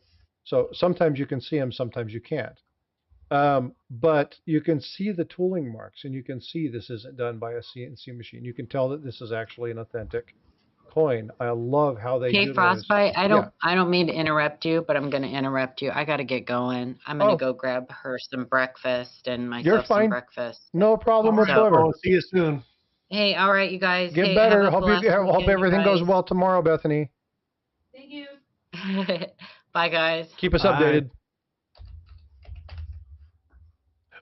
So sometimes you can see them, sometimes you can't. But you can see the tooling marks, and you can see this isn't done by a CNC machine. You can tell that this is actually an authentic coin. I love how they Hey, utilize. Frostbyte, I don't mean to interrupt you, but I'm going to interrupt you. I got to get going. I'm going to go grab her some breakfast and myself some breakfast. No problem whatsoever. I'll see you soon. Hey, all right, you guys. Get better. Hope everything goes well tomorrow, Bethany. Thank you. Bye, guys. Keep us updated.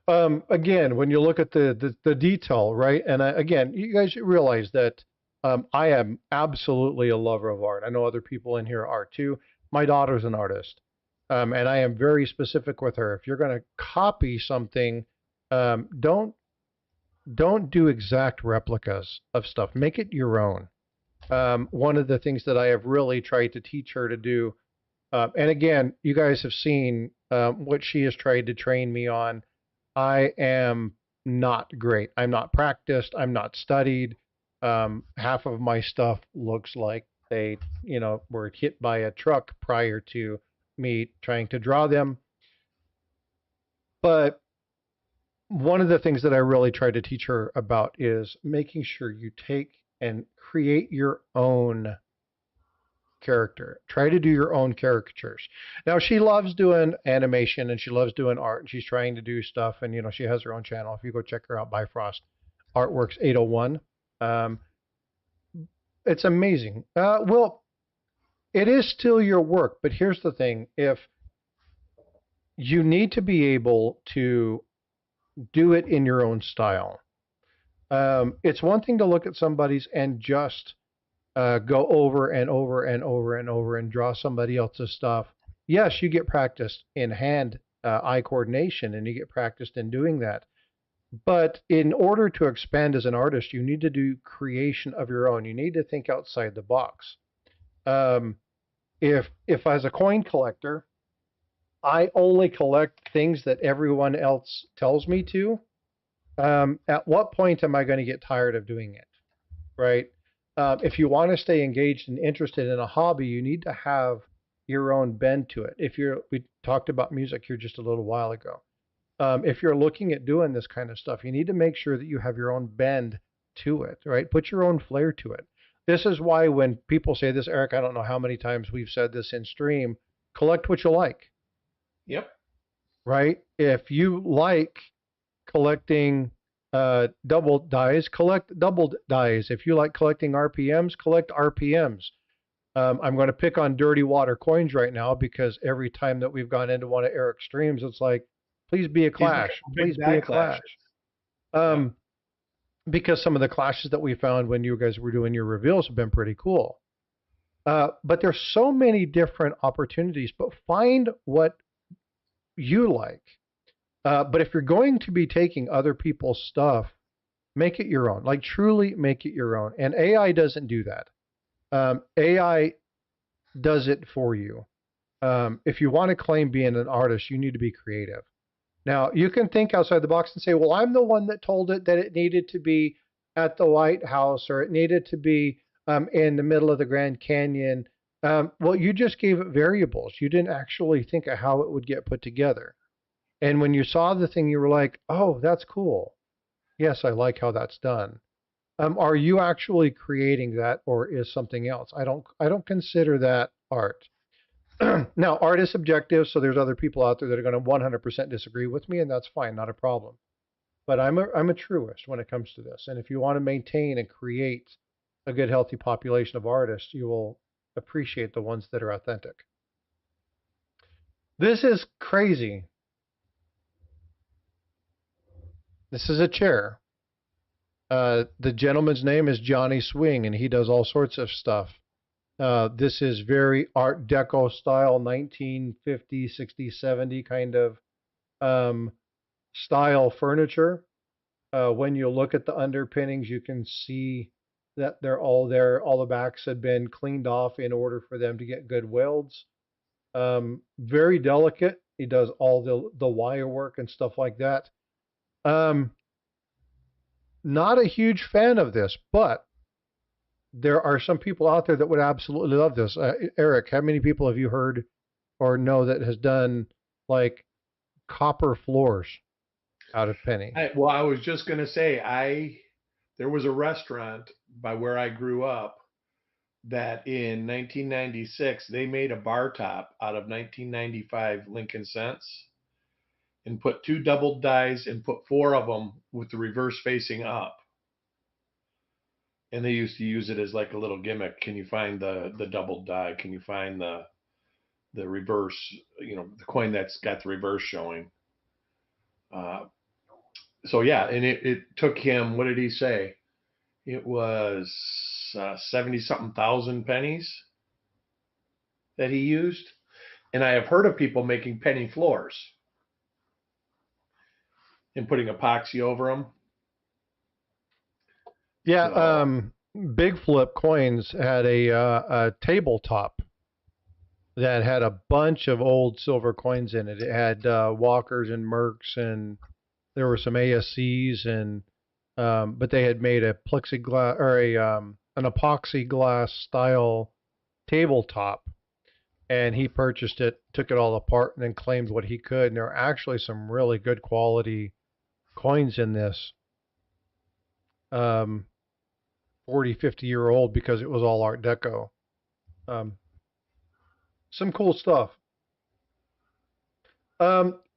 Again, when you look at the detail, right? And again, you guys realize that I am absolutely a lover of art. I know other people in here are too. My daughter's an artist, and I am very specific with her. If you're going to copy something, don't do exact replicas of stuff. Make it your own. One of the things that I have really tried to teach her to do, and again, you guys have seen what she has tried to train me on. I am not great. I'm not practiced. I'm not studied. Half of my stuff looks like they, were hit by a truck prior to me trying to draw them. But one of the things that I really try to teach her about is making sure you take and create your own character. Try to do your own caricatures. Now, she loves doing animation and she loves doing art, and she's trying to do stuff, and she has her own channel. If you go check her out, Bifrost Artworks 801, it's amazing. Well, it is still your work, but here's the thing: if you need to be able to do it in your own style. It's one thing to look at somebody's and just go over and over and over and over and draw somebody else's stuff. Yes, you get practiced in hand-eye coordination, and you get practiced in doing that. But in order to expand as an artist, you need to do creation of your own. You need to think outside the box. If as a coin collector, I only collect things that everyone else tells me to, at what point am I going to get tired of doing it, right? If you want to stay engaged and interested in a hobby, you need to have your own bend to it. We talked about music here just a little while ago. if you're looking at doing this kind of stuff, you need to make sure that you have your own bend to it, right? Put your own flair to it. This is why when people say this, Eric, I don't know how many times we've said this in stream, collect what you like. Yep. Right? If you like collecting double dies, collect double dies. If you like collecting RPMs, collect RPMs. I'm going to pick on dirty water coins right now because every time that we've gone into one of Eric's streams, it's like, please be a clash. Please be a clash. Yeah. Because some of the clashes that we found when you guys were doing your reveals have been pretty cool. But there's so many different opportunities, but find what you like. But if you're going to be taking other people's stuff, make it your own. Like truly make it your own. And AI doesn't do that. AI does it for you. If you want to claim being an artist, you need to be creative. Now, you can think outside the box and say, well, I'm the one that told it that it needed to be at the White House or it needed to be in the middle of the Grand Canyon. Well, you just gave it variables. You didn't actually think of how it would get put together. And when you saw the thing, you were like, oh, that's cool. Yes, I like how that's done. Are you actually creating that or is something else? I don't consider that art. Now, art is subjective, so there's other people out there that are going to 100% disagree with me, and that's fine, not a problem. But I'm a truist when it comes to this. And if you want to maintain and create a good, healthy population of artists, you will appreciate the ones that are authentic. This is crazy. This is a chair. The gentleman's name is Johnny Swing, and he does all sorts of stuff. This is very Art Deco style, 1950, 60, 70 kind of style furniture. When you look at the underpinnings, you can see that they're all there. All the backs had been cleaned off in order for them to get good welds. Very delicate. He does all the wire work and stuff like that. Not a huge fan of this, but there are some people out there that would absolutely love this. Eric, how many people have you heard or know that has done like copper floors out of penny? I was just going to say, there was a restaurant by where I grew up that in 1996, they made a bar top out of 1995 Lincoln cents and put 2 double dies and put 4 of them with the reverse facing up. And they used to use it as like a little gimmick. Can you find the double die? Can you find the reverse, the coin that's got the reverse showing? So yeah, and it took him, what did he say? It was 70 something thousand pennies that he used. And I have heard of people making penny floors and putting epoxy over them. Yeah, Big Flip Coins had a tabletop that had a bunch of old silver coins in it. It had Walkers and Mercs, and there were some ASCs, and but they had made a plexiglass or an epoxy glass style tabletop, and he purchased it, took it all apart, and then claimed what he could. And there are actually some really good quality coins in this. 40, 50-year-old because it was all Art Deco. Some cool stuff.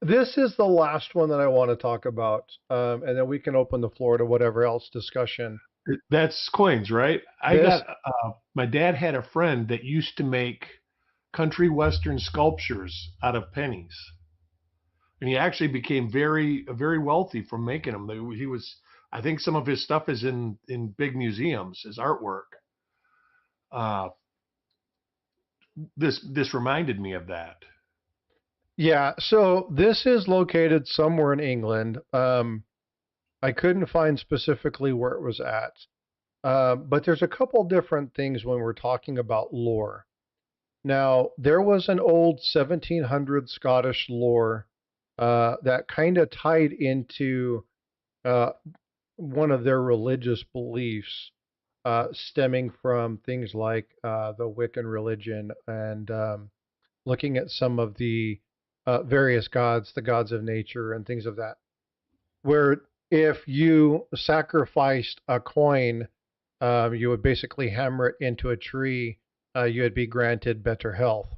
This is the last one that I want to talk about, and then we can open the floor to whatever else discussion. That's coins, right? My dad had a friend that used to make country western sculptures out of pennies. And he actually became very, very wealthy from making them. I think some of his stuff is in big museums, his artwork. This reminded me of that. Yeah, so this is located somewhere in England. I couldn't find specifically where it was at. But there's a couple different things when we're talking about lore. Now, there was an old 1700 Scottish lore that kind of tied into one of their religious beliefs, stemming from things like the Wiccan religion and looking at some of the various gods, the gods of nature and things of that. Where if you sacrificed a coin, you would basically hammer it into a tree. You would be granted better health.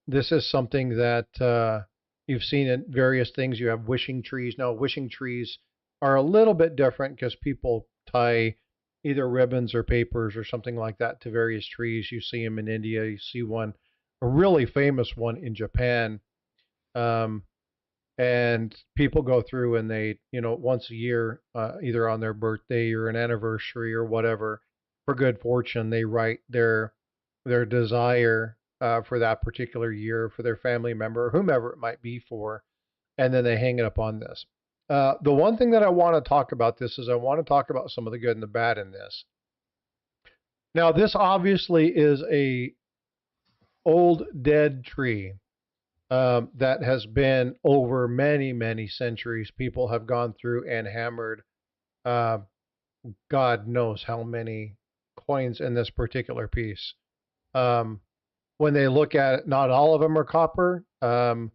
This is something that you've seen in various things. You have wishing trees. Now, wishing trees are a little bit different because people tie either ribbons or papers or something like that to various trees. You see them in India. You see one, a really famous one in Japan. Um, and people go through and they, once a year, either on their birthday or an anniversary or whatever, for good fortune, they write their desire for that particular year, for their family member, or whomever it might be for, and then they hang it up on this. The one thing that I want to talk about this is I want to talk about some of the good and the bad in this. Now, this obviously is a old dead tree that has been over many, many centuries. People have gone through and hammered uh, God knows how many coins in this particular piece. When they look at it, not all of them are copper. Some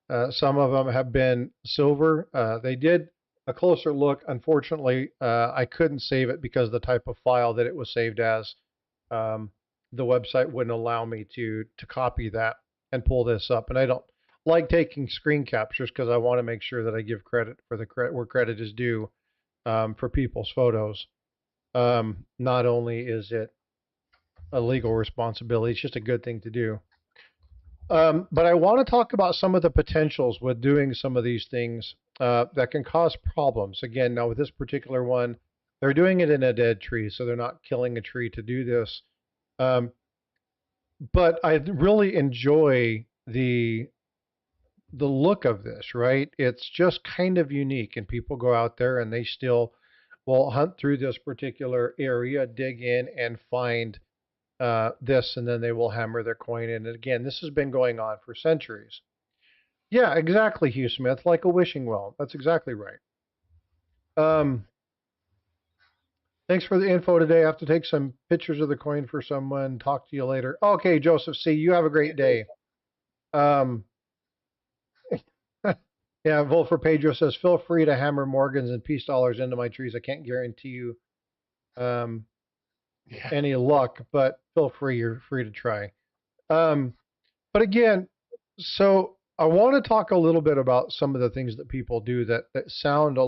of them have been silver. They did a closer look. Unfortunately, I couldn't save it because of the type of file that it was saved as. The website wouldn't allow me to copy that and pull this up. And I don't like taking screen captures because I want to make sure that I give credit for the credit where credit is due for people's photos. Not only is it a legal responsibility, it's just a good thing to do. But I want to talk about some of the potentials with doing some of these things that can cause problems. Again, now with this particular one, they're doing it in a dead tree, so they're not killing a tree to do this. But I really enjoy the look of this, right? It's just kind of unique, and people go out there and they still will hunt through this particular area, dig in, and find this, and then they will hammer their coin in. And again, this has been going on for centuries. Yeah, exactly, Hugh Smith, like a wishing well. That's exactly right. Thanks for the info today. I have to take some pictures of the coin for someone. Talk to you later. Okay, Joseph C., you have a great day. Yeah, Vote for Pedro says, feel free to hammer Morgans and peace dollars into my trees. I can't guarantee you any luck, but feel free. You're free to try. But again, so I want to talk a little bit about some of the things that people do that sound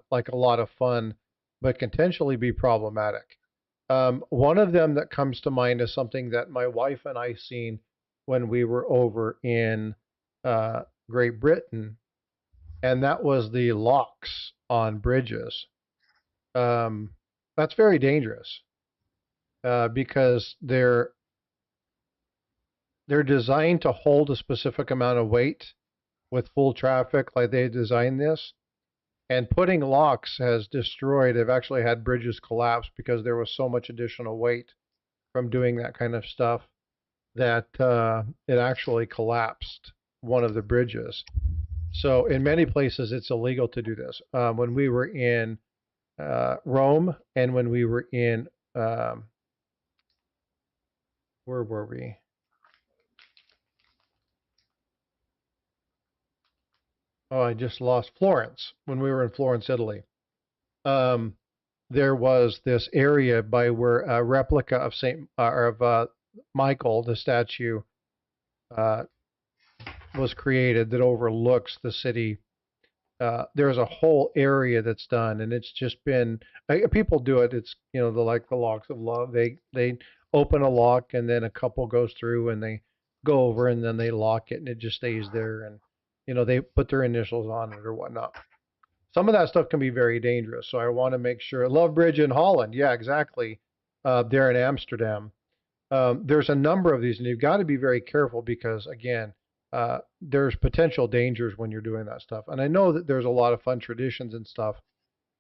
like a lot of fun, but can potentially be problematic. One of them that comes to mind is something that my wife and I seen when we were over in Great Britain, and that was the locks on bridges. That's very dangerous because they're designed to hold a specific amount of weight with full traffic, like they designed this. And putting locks has destroyed. They've actually had bridges collapse because there was so much additional weight from doing that kind of stuff that it actually collapsed one of the bridges. So in many places, it's illegal to do this. When we were in Rome and when we were in, where were we? Oh, I just lost Florence. When we were in Florence, Italy, there was this area by where a replica of Michael, the statue, was created that overlooks the city. There's a whole area that's done, and it's just been people do it. It's the locks of love. They open a lock, and then a couple goes through, and they go over, and then they lock it, and it just stays there, and they put their initials on it or whatnot. Some of that stuff can be very dangerous, so I want to make sure. Love Bridge in Holland, yeah, exactly. There in Amsterdam, there's a number of these, and you've got to be very careful because, again, there's potential dangers when you're doing that stuff. And I know that there's a lot of fun traditions and stuff,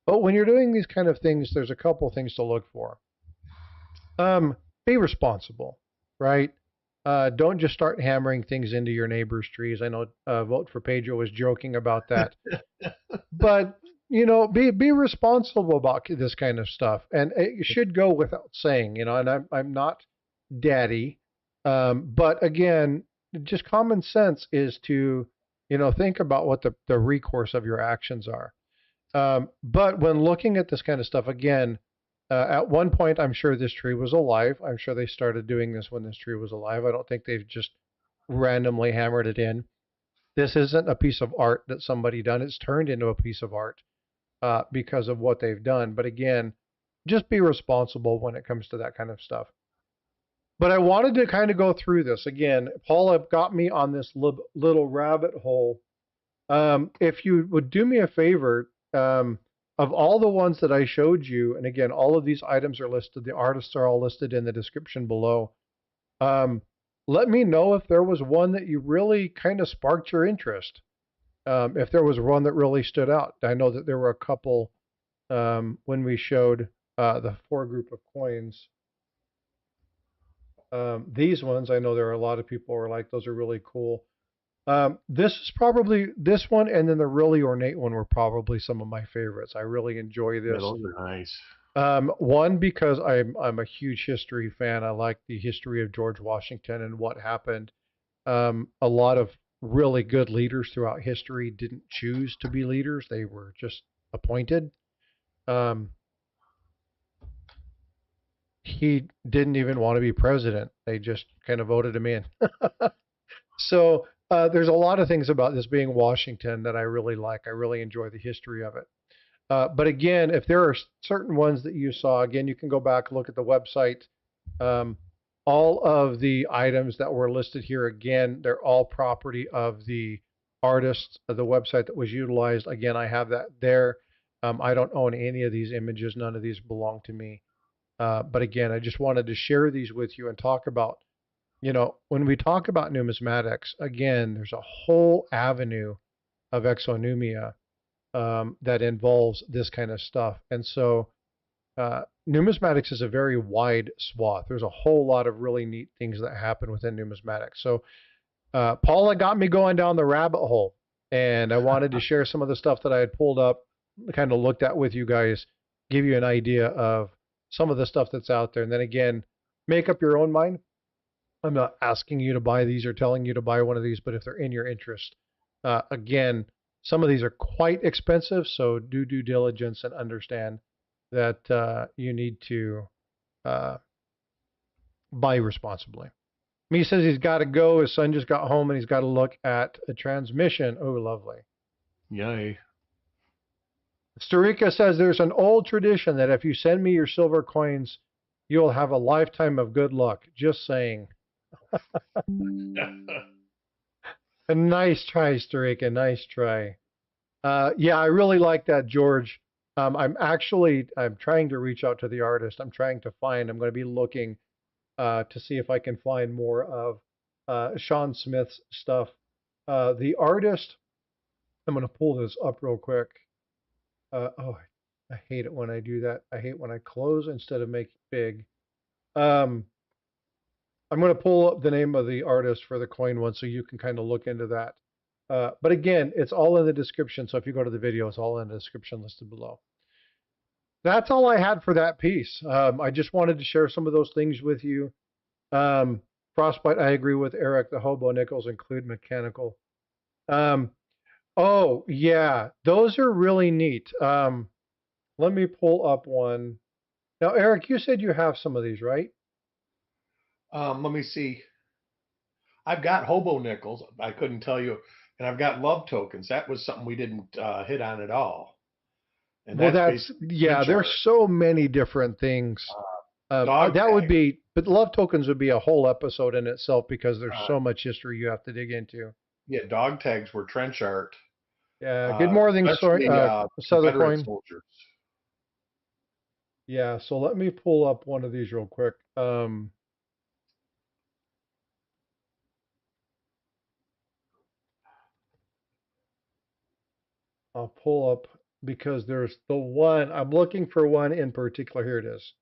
but when you're doing these kind of things, there's a couple things to look for. Be responsible, right? Don't just start hammering things into your neighbor's trees. I know Vote for Pedro was joking about that, but be responsible about this kind of stuff, and it should go without saying. And I'm not daddy, but again, just common sense is to, think about what the recourse of your actions are. But when looking at this kind of stuff, again, at one point, I'm sure this tree was alive. I'm sure they started doing this when this tree was alive. I don't think they've just randomly hammered it in. This isn't a piece of art that somebody done. It's turned into a piece of art because of what they've done. But again, just be responsible when it comes to that kind of stuff. But I wanted to kind of go through this again. Paula got me on this little rabbit hole. If you would do me a favor, of all the ones that I showed you, and again, all of these items are listed, the artists are all listed in the description below. Let me know if there was one that you really kind of sparked your interest. If there was one that really stood out. I know that there were a couple when we showed the 4 group of coins. These ones, I know there are a lot of people who are like, those are really cool. This is probably, this one and then the really ornate one were probably some of my favorites. I really enjoy this. Yeah, those are nice. One, because I'm a huge history fan. I like the history of George Washington and what happened. A lot of really good leaders throughout history didn't choose to be leaders. They were just appointed. He didn't even want to be president. They just kind of voted him in. So there's a lot of things about this being Washington that I really like. I really enjoy the history of it. But again, if there are certain ones that you saw, again, you can go back, look at the website. All of the items that were listed here, again, they're all property of the artist, of the website that was utilized. Again, I have that there. I don't own any of these images. None of these belong to me. But again, I just wanted to share these with you and talk about, when we talk about numismatics, again, there's a whole avenue of exonumia that involves this kind of stuff. And so numismatics is a very wide swath. There's a whole lot of really neat things that happen within numismatics. So Paula got me going down the rabbit hole, and I wanted to share some of the stuff that I had pulled up, kind of looked at with you guys, give you an idea of some of the stuff that's out there. And then again, make up your own mind. I'm not asking you to buy these or telling you to buy one of these, but if they're in your interest, again, some of these are quite expensive, so do due diligence and understand that you need to buy responsibly. Me says he's got to go. His son just got home and he's got to look at a transmission. Oh, lovely. Yay. Starica says there's an old tradition that if you send me your silver coins, you'll have a lifetime of good luck. Just saying. A nice try, Starica. Nice try. Yeah, I really like that, George. I'm trying to reach out to the artist. I'm going to be looking to see if I can find more of Shaun Smith's stuff. The artist, I'm going to pull this up real quick. Oh, I hate it when I do that. I hate when I close instead of make it big. I'm going to pull up the name of the artist for the coin one so you can kind of look into that. But again, it's all in the description. So if you go to the video, it's all in the description listed below. That's all I had for that piece. I just wanted to share some of those things with you. Frostbyte, I agree with Eric. The hobo nickels include mechanical. Oh, yeah, those are really neat. Let me pull up one. Now, Eric, you said you have some of these, right? Let me see. I've got hobo nickels. I couldn't tell you. And I've got love tokens. That was something we didn't hit on at all. And well, there's so many different things. That would be, but love tokens would be a whole episode in itself because there's so much history you have to dig into. Yeah, dog tags were trench art. Yeah, good morning, Southern Coin. Soldiers. Yeah, so let me pull up one of these real quick. I'll pull up because there's the one, I'm looking for one in particular. Here it is.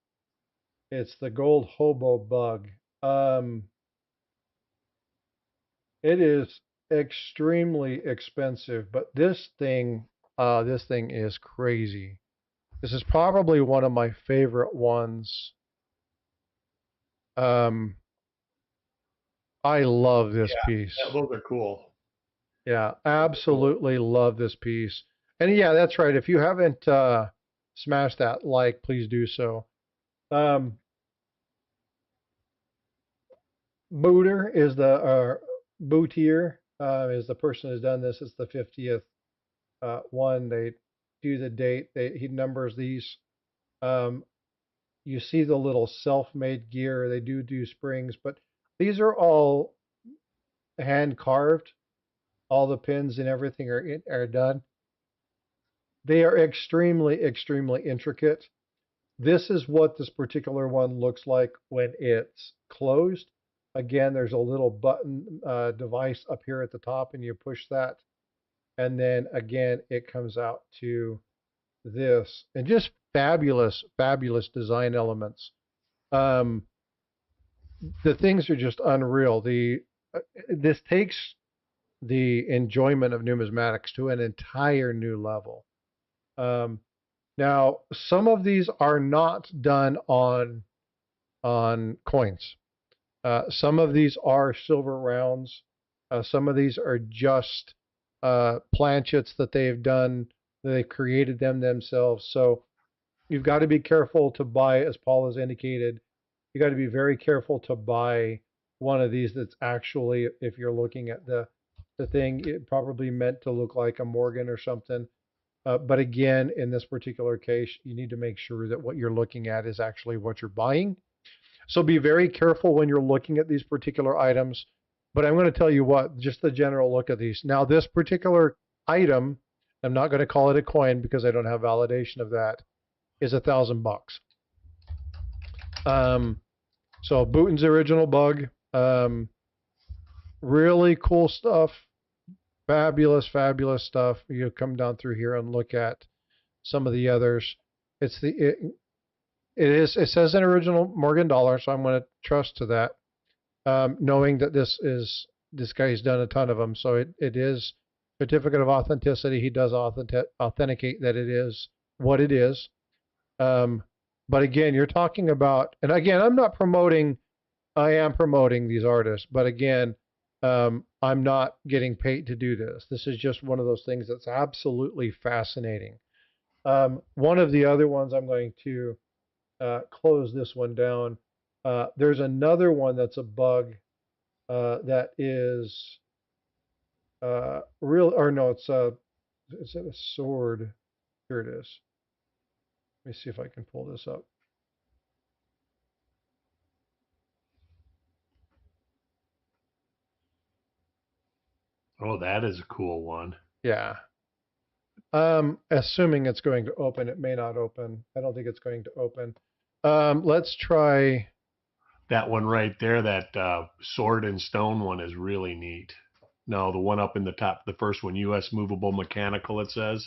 It's the gold hobo bug. It is extremely expensive, but this thing is crazy. This is probably one of my favorite ones. I love this Yeah, piece. those are cool. Yeah, Cool. absolutely love this piece. And yeah, that's right. If you haven't smashed that like, please do so. Um, Booter is the Bootier is the person who's done this. It's the 50th one. They do the date. He numbers these. Um, you see the little self-made gear. They do springs, but these are all hand carved. All the pins and everything are done. They are extremely, extremely intricate. This is what this particular one looks like when it's closed. Again, there's a little button device up here at the top, and you push that, and then again it comes out to this, and just fabulous, fabulous design elements. Um, the things are just unreal. This takes the enjoyment of numismatics to an entire new level. Um, Now, some of these are not done on coins. Some of these are silver rounds. Some of these are just planchets that they've done. They've created them themselves. So you've got to be careful to buy, as Paul has indicated, you got to be very careful to buy one of these that's actually, if you're looking at the thing, it probably meant to look like a Morgan or something. But again, in this particular case, you need to make sure that what you're looking at is actually what you're buying. So be very careful when you're looking at these particular items. But I'm going to tell you what, just the general look at these. Now, this particular item, I'm not going to call it a coin because I don't have validation of that, is $1,000. So Booten's original bug, really cool stuff. Fabulous, fabulous stuff. You come down through here and look at some of the others. It says an original Morgan dollar, so I'm going to trust to that, knowing that this guy's done a ton of them, so it is certificate of authenticity. He does authenticate that it is what it is. But again, you're talking about, and again, I am promoting these artists, but again, I'm not getting paid to do this. This is just one of those things that's absolutely fascinating. One of the other ones I'm going to close this one down. There's another one that's a bug that is real, or no, is it a sword? Here it is. Let me see if I can pull this up. Oh, that is a cool one. Yeah. Assuming it's going to open, it may not open. I don't think it's going to open. Let's try that one right there. That sword and stone one is really neat. No, the one up in the top, the first one, U.S. Movable Mechanical. It says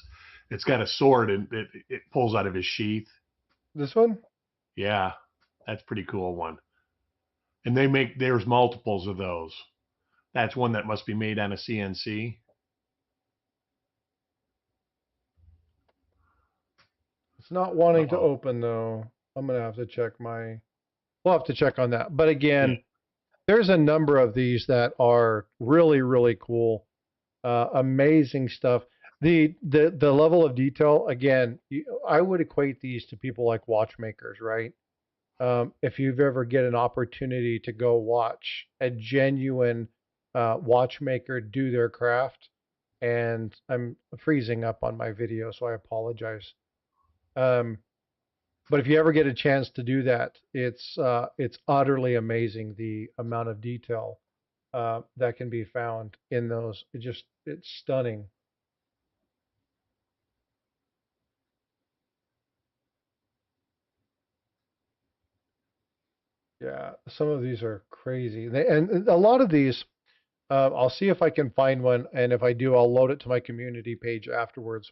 it's got a sword and it pulls out of his sheath. This one. Yeah, that's a pretty cool one. And there's multiples of those. That's one that must be made on a CNC. It's not wanting to Uh-oh. open though. I'm gonna have to check my. We'll have to check on that. But again, Yeah. there's a number of these that are really, really cool, amazing stuff. The level of detail, again, I would equate these to people like watchmakers, right? If you've ever get an opportunity to go watch a genuine watchmaker do their craft, and I'm freezing up on my video, so I apologize. But if you ever get a chance to do that, it's utterly amazing the amount of detail that can be found in those. It's stunning. Yeah, some of these are crazy. And a lot of these, I'll see if I can find one, and if I do, I'll load it to my community page afterwards.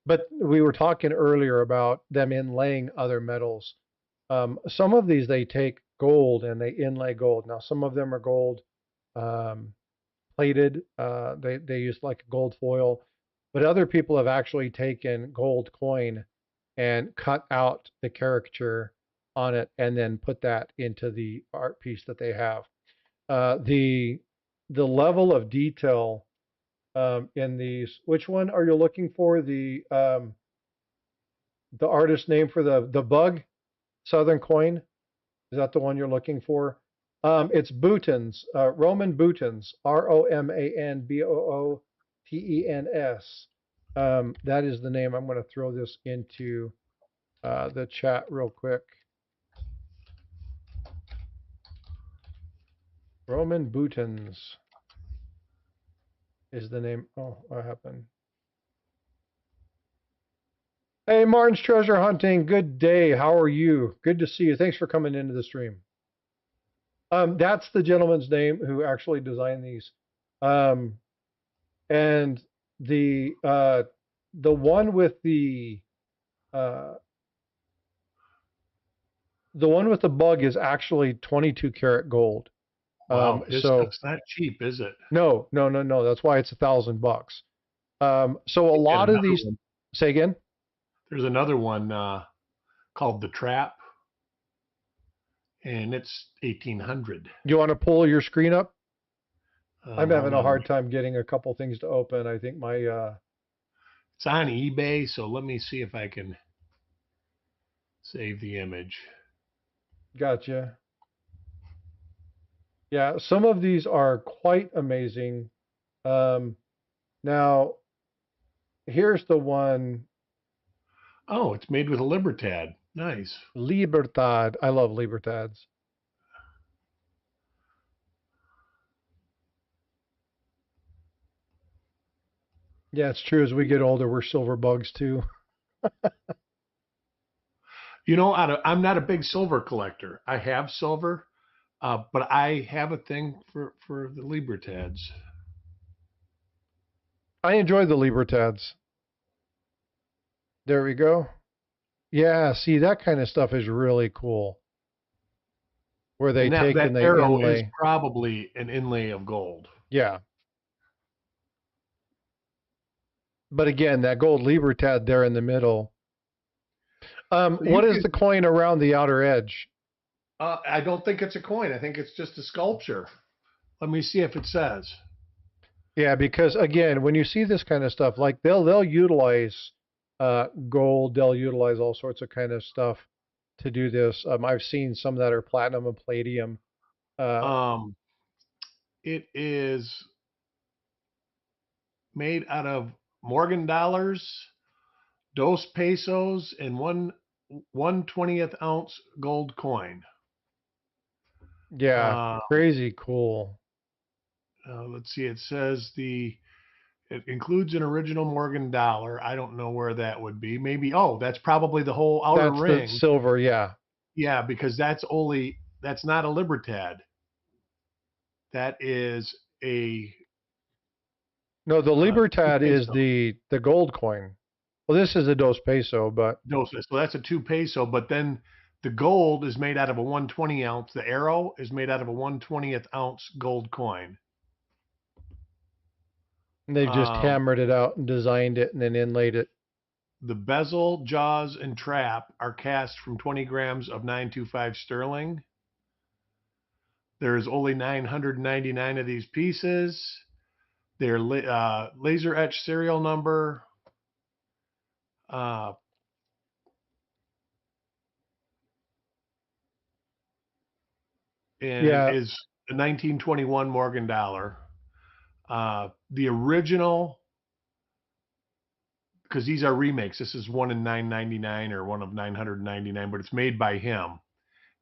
But we were talking earlier about them inlaying other metals. Some of these they take gold and they inlay gold. Now some of them are gold um, plated. They use like gold foil, but other people have actually taken gold coin and cut out the caricature on it and then put that into the art piece that they have. the level of detail in these. Which one are you looking for? The artist name for the bug Southern coin? Is that the one you're looking for? It's Bootens, Roman Bootens, Romanbootens. That is the name. I'm going to throw this into the chat real quick. Roman Bootens is the name. Oh, what happened? Hey, Martin's Treasure Hunting. Good day. How are you? Good to see you. Thanks for coming into the stream. That's the gentleman's name who actually designed these. And the one with the bug is actually 22 karat gold. Wow, so it's not cheap, is it? No. That's why it's $1,000. So a lot of these. One. Say again. There's another one called the Trap, and it's 1,800. You want to pull your screen up? I'm having a hard time getting a couple things to open. I think my it's on eBay, so let me see if I can save the image. Gotcha. Yeah, some of these are quite amazing. Now, here's the one. Oh, it's made with a Libertad. Nice. Libertad. I love Libertads. Yeah, it's true. As we get older, we're silver bugs too. You know, I'm not a big silver collector. I have silver, but I have a thing for the Libertads. I enjoy the Libertads. There we go. Yeah, see, that kind of stuff is really cool. Where they take and they arrow inlay. Is probably an inlay of gold. Yeah. But again, that gold Libertad there in the middle. What is the coin around the outer edge? I don't think it's a coin. I think it's just a sculpture. Let me see if it says. Yeah, because again, when you see this kind of stuff, like they'll utilize gold, they'll utilize all sorts of kind of stuff to do this. I've seen some that are platinum and palladium. It is made out of Morgan dollars, 2 pesos, and 1/20th ounce gold coin. Yeah, crazy cool. Let's see. It says it includes an original Morgan dollar. I don't know where that would be. Maybe. Oh, that's probably the whole outer ring. That's the silver. Yeah. Yeah, because that's not a Libertad. That is a. No, the Libertad is the gold coin. Well, this is a 2 peso, but. So that's a 2 peso, but then the gold is made out of a 1/20 ounce. The arrow is made out of a 1/20th ounce gold coin. And they've just hammered it out and designed it and then inlaid it. The bezel, jaws, and trap are cast from 20 grams of 925 sterling. There's only 999 of these pieces. They're laser etched serial number. And it is a 1921 Morgan dollar. The original, because these are remakes. This is one in 999 or one of 999, but it's made by him.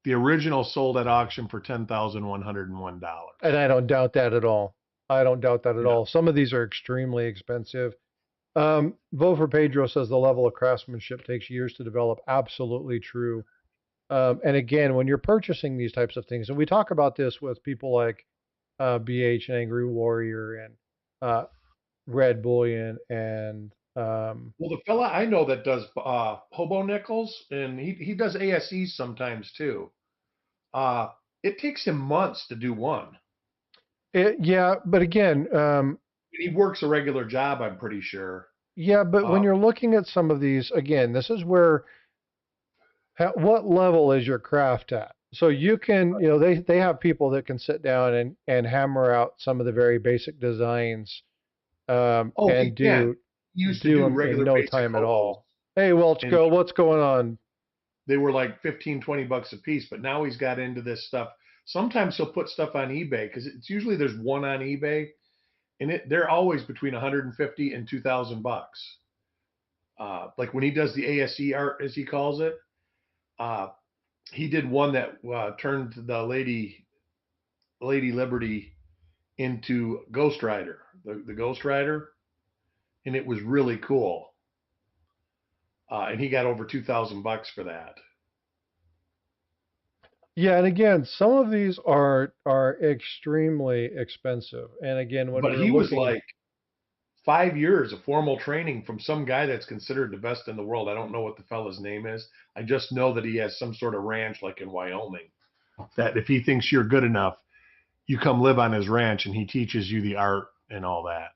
The original sold at auction for $10,101. And I don't doubt that at all. Some of these are extremely expensive. Vote for Pedro says the level of craftsmanship takes years to develop. Absolutely true. And again, when you're purchasing these types of things, and we talk about this with people like BH and Angry Warrior and Red Bullion and well, the fella I know that does hobo nickels, and he does ASEs sometimes too. It takes him months to do one. Yeah, but again, he works a regular job, I'm pretty sure. Yeah, but when you're looking at some of these, again, this is where what level is your craft at? So you can, they have people that can sit down and hammer out some of the very basic designs, Oh, he and can. He used to do do them in regular no basic time at hobos, all. Hey, Welch, and what's going on? they were like 15, $20 a piece. But now he's got into this stuff. Sometimes he'll put stuff on eBay because it's usually there's one on eBay, and they're always between 150 and $2,000. Like when he does the ASE art, as he calls it, uh, he did one that turned the Lady Liberty into Ghost Rider, the Ghost Rider, and it was really cool. And he got over $2,000 for that. Yeah, and again, some of these are extremely expensive. And again, when But we're he was looking, like 5 years of formal training from some guy that's considered the best in the world. I don't know what the fella's name is. I just know that he has some sort of ranch like in Wyoming. That if he thinks you're good enough, you come live on his ranch and he teaches you the art and all that.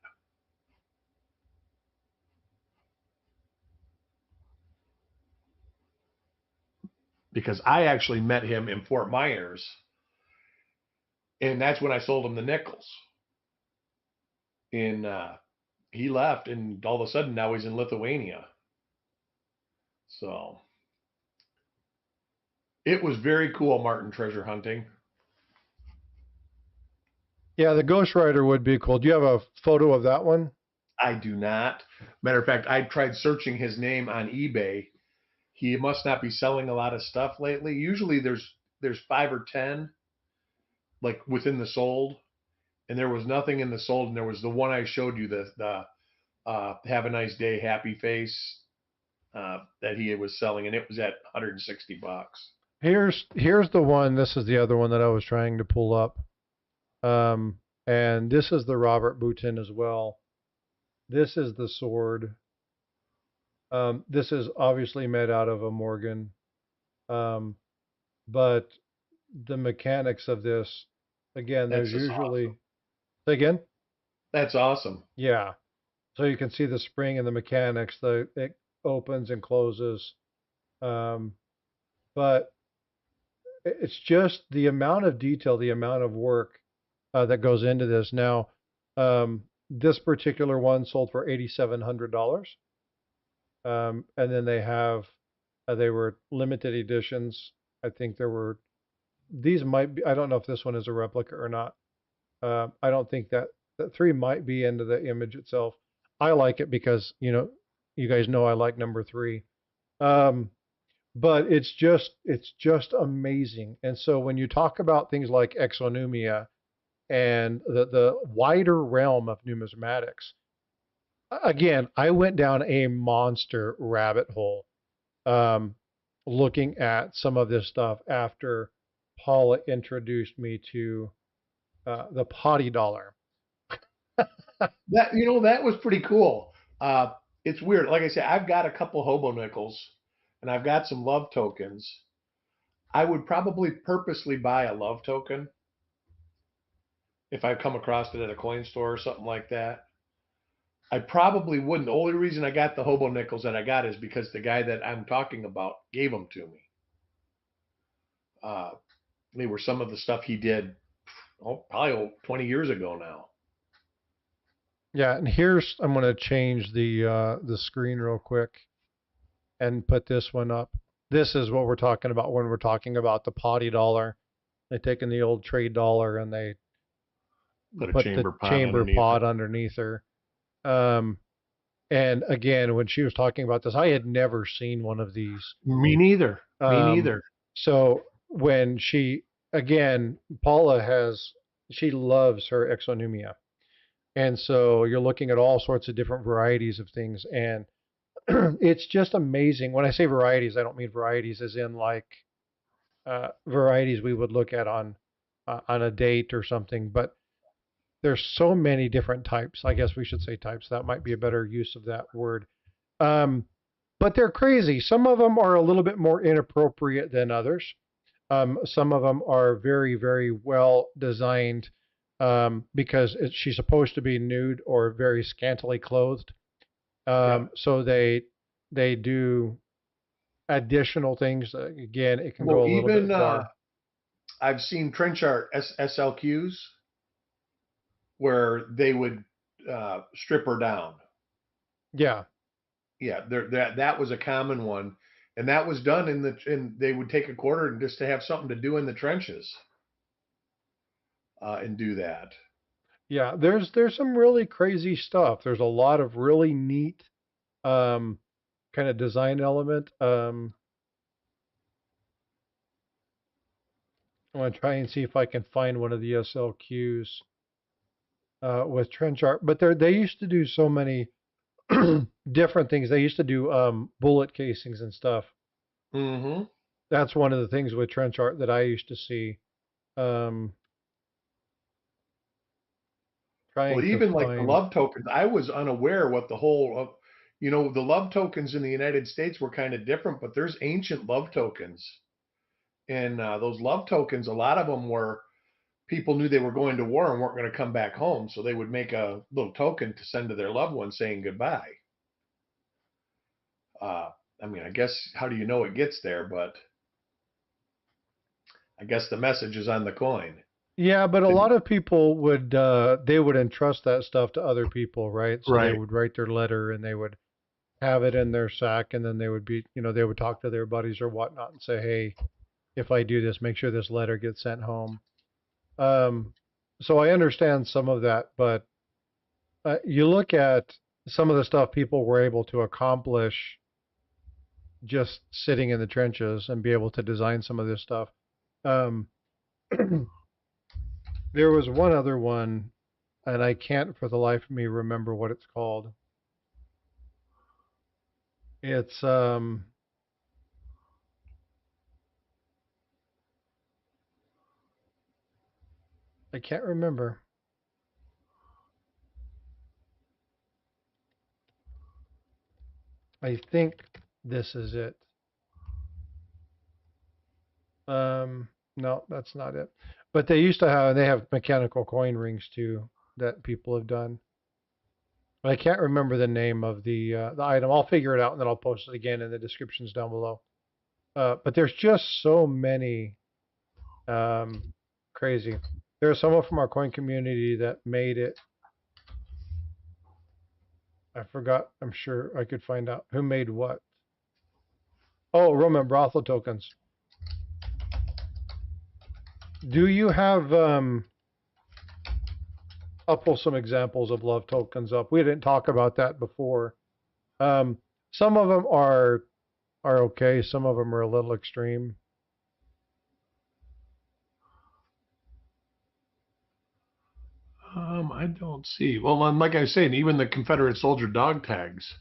Because I actually met him in Fort Myers, and that's when I sold him the nickels. And he left, and all of a sudden now he's in Lithuania. So it was very cool, Martin, treasure hunting. yeah, the Ghost Rider would be cool. Do you have a photo of that one? I do not. Matter of fact, I tried searching his name on eBay. He must not be selling a lot of stuff lately. Usually there's 5 or 10 like within the sold, and there was nothing in the sold, and there was the one I showed you, the have a nice day, happy face, that he was selling, and it was at $160. Here's the one. This is the other one that I was trying to pull up. And this is the Robert Boutin as well. This is the sword. This is obviously made out of a Morgan. Um, but the mechanics of this, again, there's That's just usually, awesome. say again? That's awesome. Yeah. So you can see the spring and the mechanics, it opens and closes. Um, but it's just the amount of detail, the amount of work that goes into this. Now, this particular one sold for $8,700. And then they were limited editions. I think these might be, I don't know if this one is a replica or not. I don't think that 3 might be into the image itself. I like it because, you guys know I like number 3. But it's just amazing. And so when you talk about things like exonumia and the wider realm of numismatics, again, I went down a monster rabbit hole, um, looking at some of this stuff after Paula introduced me to the potty dollar. That was pretty cool. It's weird. Like I said, I've got a couple hobo nickels, and I've got some love tokens. I would probably purposely buy a love token if I come across it at a coin store or something like that. I probably wouldn't. The only reason I got the hobo nickels that I got is because the guy that I'm talking about gave them to me. Uh, they were some of the stuff he did, probably 20 years ago now. Yeah, and I'm going to change the screen real quick and put this one up. This is what we're talking about when we're talking about the potty dollar. They've taken the old trade dollar and they Put a put chamber the pot chamber underneath pot it. underneath her. And again, when she was talking about this, I had never seen one of these. Me neither. Me neither. So when Paula she loves her exonumia. And so you're looking at all sorts of different varieties of things. And it's just amazing. When I say varieties, I don't mean varieties as in like varieties we would look at on a date or something, but there's so many different types. I guess we should say types. That might be a better use of that word. But they're crazy. Some of them are a little bit more inappropriate than others. Some of them are very, very well designed because she's supposed to be nude or very scantily clothed. So they do additional things. Again, it can go a little bit far. I've seen trench art SLQs where they would strip her down. Yeah. Yeah, that was a common one, and that was done and they would take a quarter and just to have something to do in the trenches, and do that. Yeah, there's some really crazy stuff. There's a lot of really neat kind of design element. I want to try and see if I can find one of the SLQs with trench art. But they used to do so many different things. They used to do bullet casings and stuff. Mm-hmm. That's one of the things with trench art that I used to see. Um, Well, trying to even like the find. love tokens, I was unaware what the whole of, the love tokens in the United States were kind of different, but there's ancient love tokens. And those love tokens, a lot of them were people knew they were going to war and weren't going to come back home. So they would make a little token to send to their loved one saying goodbye. Uh, I mean, I guess, how do you know it gets there? But I guess the message is on the coin. Yeah, but a lot of people would they would entrust that stuff to other people, right? So they Right. would write their letter and they would have it in their sack, and then they would be, they would talk to their buddies or whatnot and say, hey, if I do this, make sure this letter gets sent home. Um, so I understand some of that, but you look at some of the stuff people were able to accomplish just sitting in the trenches and be able to design some of this stuff. Um, there was one other one, and I can't for the life of me remember what it's called. It's I can't remember. I think this is it. No, that's not it. But they used to have, they have mechanical coin rings too that people have done. I can't remember the name of the item. I'll figure it out and then I'll post it again in the descriptions down below. But there's just so many crazy. There are someone from our coin community that made it. I forgot. I'm sure I could find out who made what. Oh, Roman brothel tokens. Do you have I'll pull some examples of love tokens up. We didn't talk about that before. Um, some of them are okay. Some of them are a little extreme. I don't see. Well, like I was saying, even the Confederate soldier dog tags,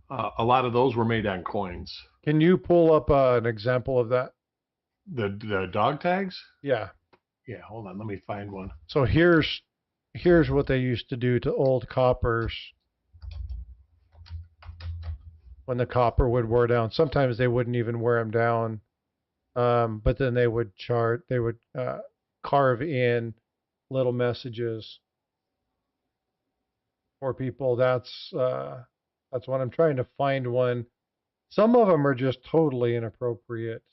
a lot of those were made on coins. Can you pull up an example of that? The dog tags? Yeah. Yeah, hold on. Let me find one. So here's what they used to do to old coppers when the copper would wear down. Sometimes they wouldn't even wear them down, but then they would carve in little messages for people. That's what I'm trying to find one. Some of them are just totally inappropriate.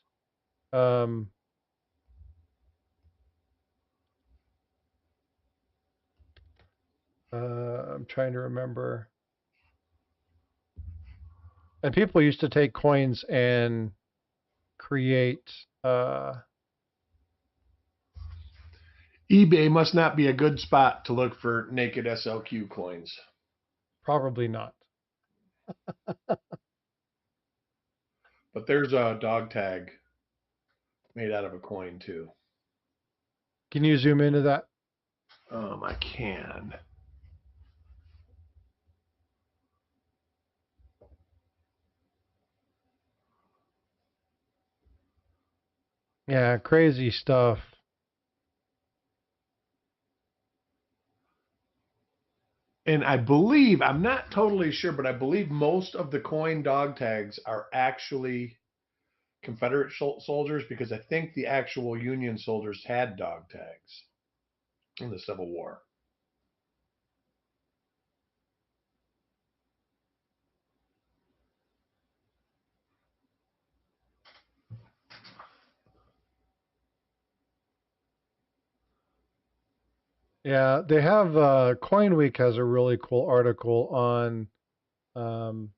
Um, I'm trying to remember. And people used to take coins and create. eBay must not be a good spot to look for naked SLQ coins. Probably not. But there's a dog tag made out of a coin too. Can you zoom into that? I can. Yeah, crazy stuff. And I believe, I'm not totally sure, but I believe most of the coin dog tags are actually Confederate soldiers, because I think the actual Union soldiers had dog tags in the Civil War. Yeah, they have Coin Week has a really cool article on um,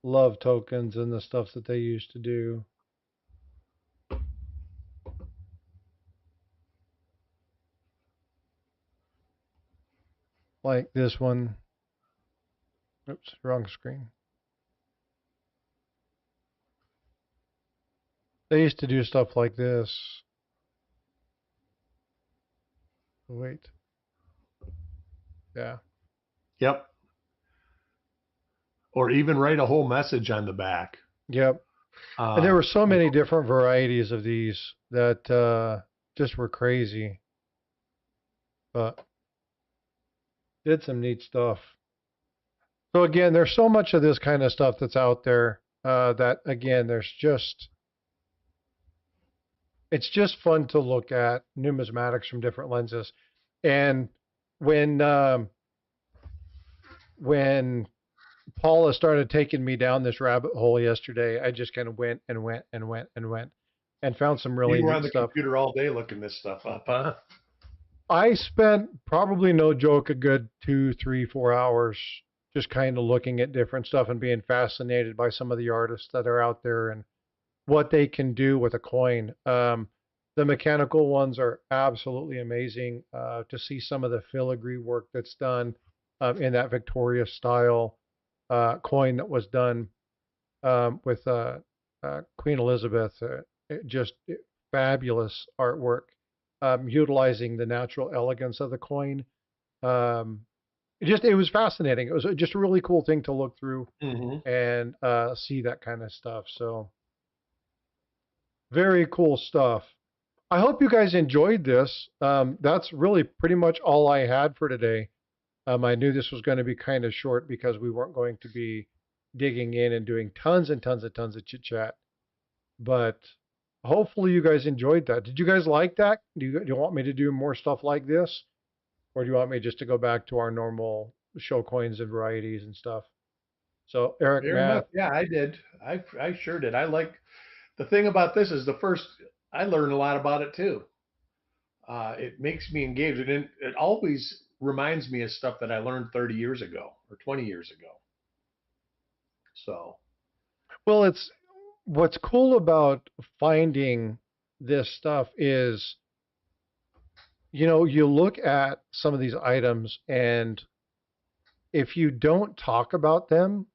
love tokens and the stuff that they used to do. Like this one. Oops, wrong screen. They used to do stuff like this. Wait. Yeah. Yep. Or even write a whole message on the back. Yep. And there were so many different varieties of these that just were crazy. But did some neat stuff. So again, there's so much of this kind of stuff that's out there that again, it's just fun to look at numismatics from different lenses. And when when Paula started taking me down this rabbit hole yesterday, I just kind of went and went and went and went and found some really You were neat on the stuff. computer all day looking this stuff up, huh? I spent probably no joke a good 2, 3, 4 hours just kind of looking at different stuff and being fascinated by some of the artists that are out there and what they can do with a coin. The mechanical ones are absolutely amazing. To see some of the filigree work that's done in that Victoria style coin that was done with Queen Elizabeth, fabulous artwork, utilizing the natural elegance of the coin. Um, it was fascinating. It was just a really cool thing to look through and see that kind of stuff. So very cool stuff. I hope you guys enjoyed this. That's really pretty much all I had for today. I knew this was going to be kind of short because we weren't going to be digging in and doing tons and tons and tons of chit chat. But hopefully you guys enjoyed that. Did you guys like that? Do you want me to do more stuff like this? Or do you want me just to go back to our normal show coins and varieties and stuff? So Eric, Very much. Matt, Yeah, I did. I sure did. I like the thing about this is I learned a lot about it too. It makes me engaged. It always reminds me of stuff that I learned 30 years ago or 20 years ago. So, well, it's what's cool about finding this stuff is, you look at some of these items and if you don't talk about them,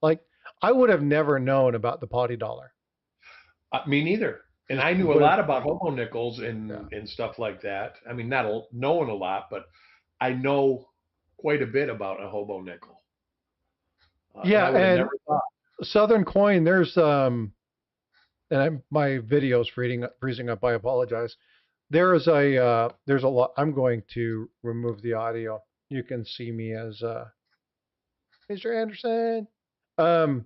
like I would have never known about the potty dollar. me neither. And Just I knew a would have, lot about hobo nickels yeah. and stuff like that. I mean, not knowing a lot, but I know quite a bit about a hobo nickel. And Yeah, I would have and never thought. Southern Coin, my video's freezing up. I apologize. There's a lot. I'm going to remove the audio. You can see me as Mr. Anderson. Um,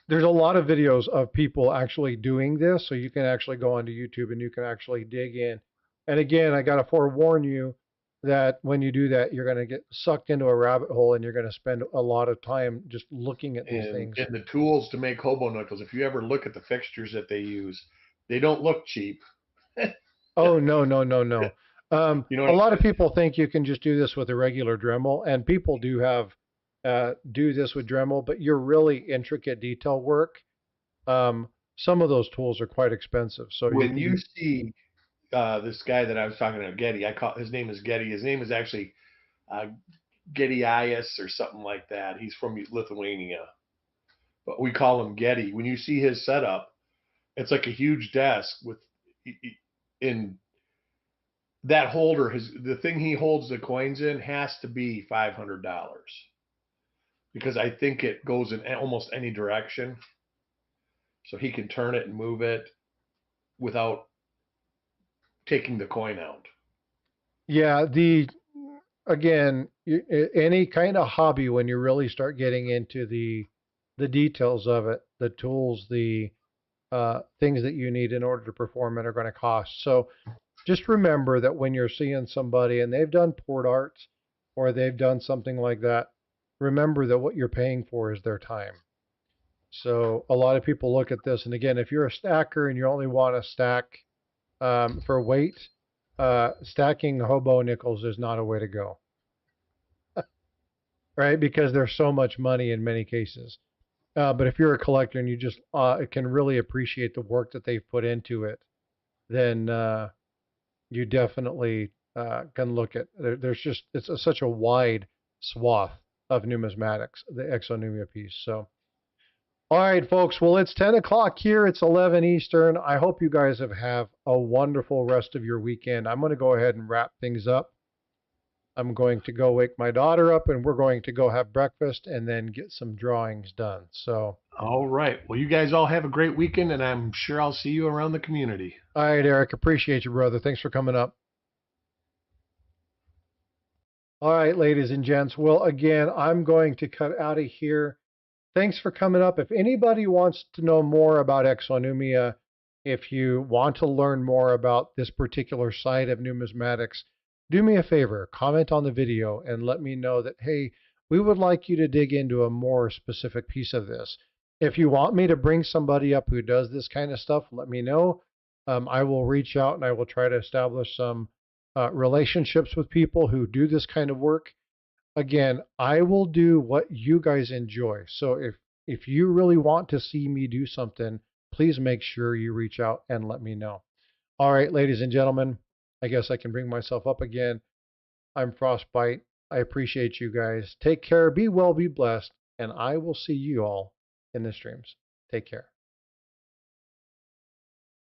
there's a lot of videos of people actually doing this, so you can actually go onto YouTube and you can actually dig in. And again, I got to forewarn you that when you do that, you're going to get sucked into a rabbit hole and you're going to spend a lot of time just looking at these And things. and the tools to make hobo nickels, if you ever look at the fixtures that they use, they don't look cheap. Oh, no, no, no, no. You know A what lot I of people think you can just do this with a regular Dremel, and people do this with Dremel, but your really intricate detail work, some of those tools are quite expensive. So when you see this guy that I was talking about, Getty, I call his name is Getty. His name is actually uh, Gettyias or something like that. He's from Lithuania, but we call him Getty. When you see his setup, it's like a huge desk with in that holder. The thing he holds the coins in has to be $500 because I think it goes in almost any direction, so he can turn it and move it without taking the coin out. yeah, again, any kind of hobby when you really start getting into the details of it, the tools, the things that you need in order to perform it are going to cost. So just remember that when you're seeing somebody and they've done port art or they've done something like that, remember that what you're paying for is their time. So a lot of people look at this, and again, if you're a stacker and you only want to stack for weight, stacking hobo nickels is not a way to go, right? Because there's so much money in many cases. But if you're a collector and you just can really appreciate the work that they've put into it, then you definitely can look at. There's just such a wide swath of numismatics, the exonumia piece. So, all right, folks. Well, it's 10 o'clock here. It's 11 Eastern. I hope you guys have a wonderful rest of your weekend. I'm going to go ahead and wrap things up. I'm going to go wake my daughter up, and we're going to go have breakfast and then get some drawings done. So, All right. Well, you guys all have a great weekend, and I'm sure I'll see you around the community. all right, Eric. Appreciate you, brother. Thanks for coming up. All right, ladies and gents. Well, again, I'm going to cut out of here. Thanks for coming up. If anybody wants to know more about exonumia, if you want to learn more about this particular side of numismatics, do me a favor, comment on the video and let me know that, hey, we would like you to dig into a more specific piece of this. If you want me to bring somebody up who does this kind of stuff, let me know. I will reach out and I will try to establish some relationships with people who do this kind of work. Again, I will do what you guys enjoy. So if you really want to see me do something, please make sure you reach out and let me know. All right, ladies and gentlemen, I guess I can bring myself up again. I'm Frostbyte. I appreciate you guys. Take care, be well, be blessed, and I will see you all in the streams. Take care.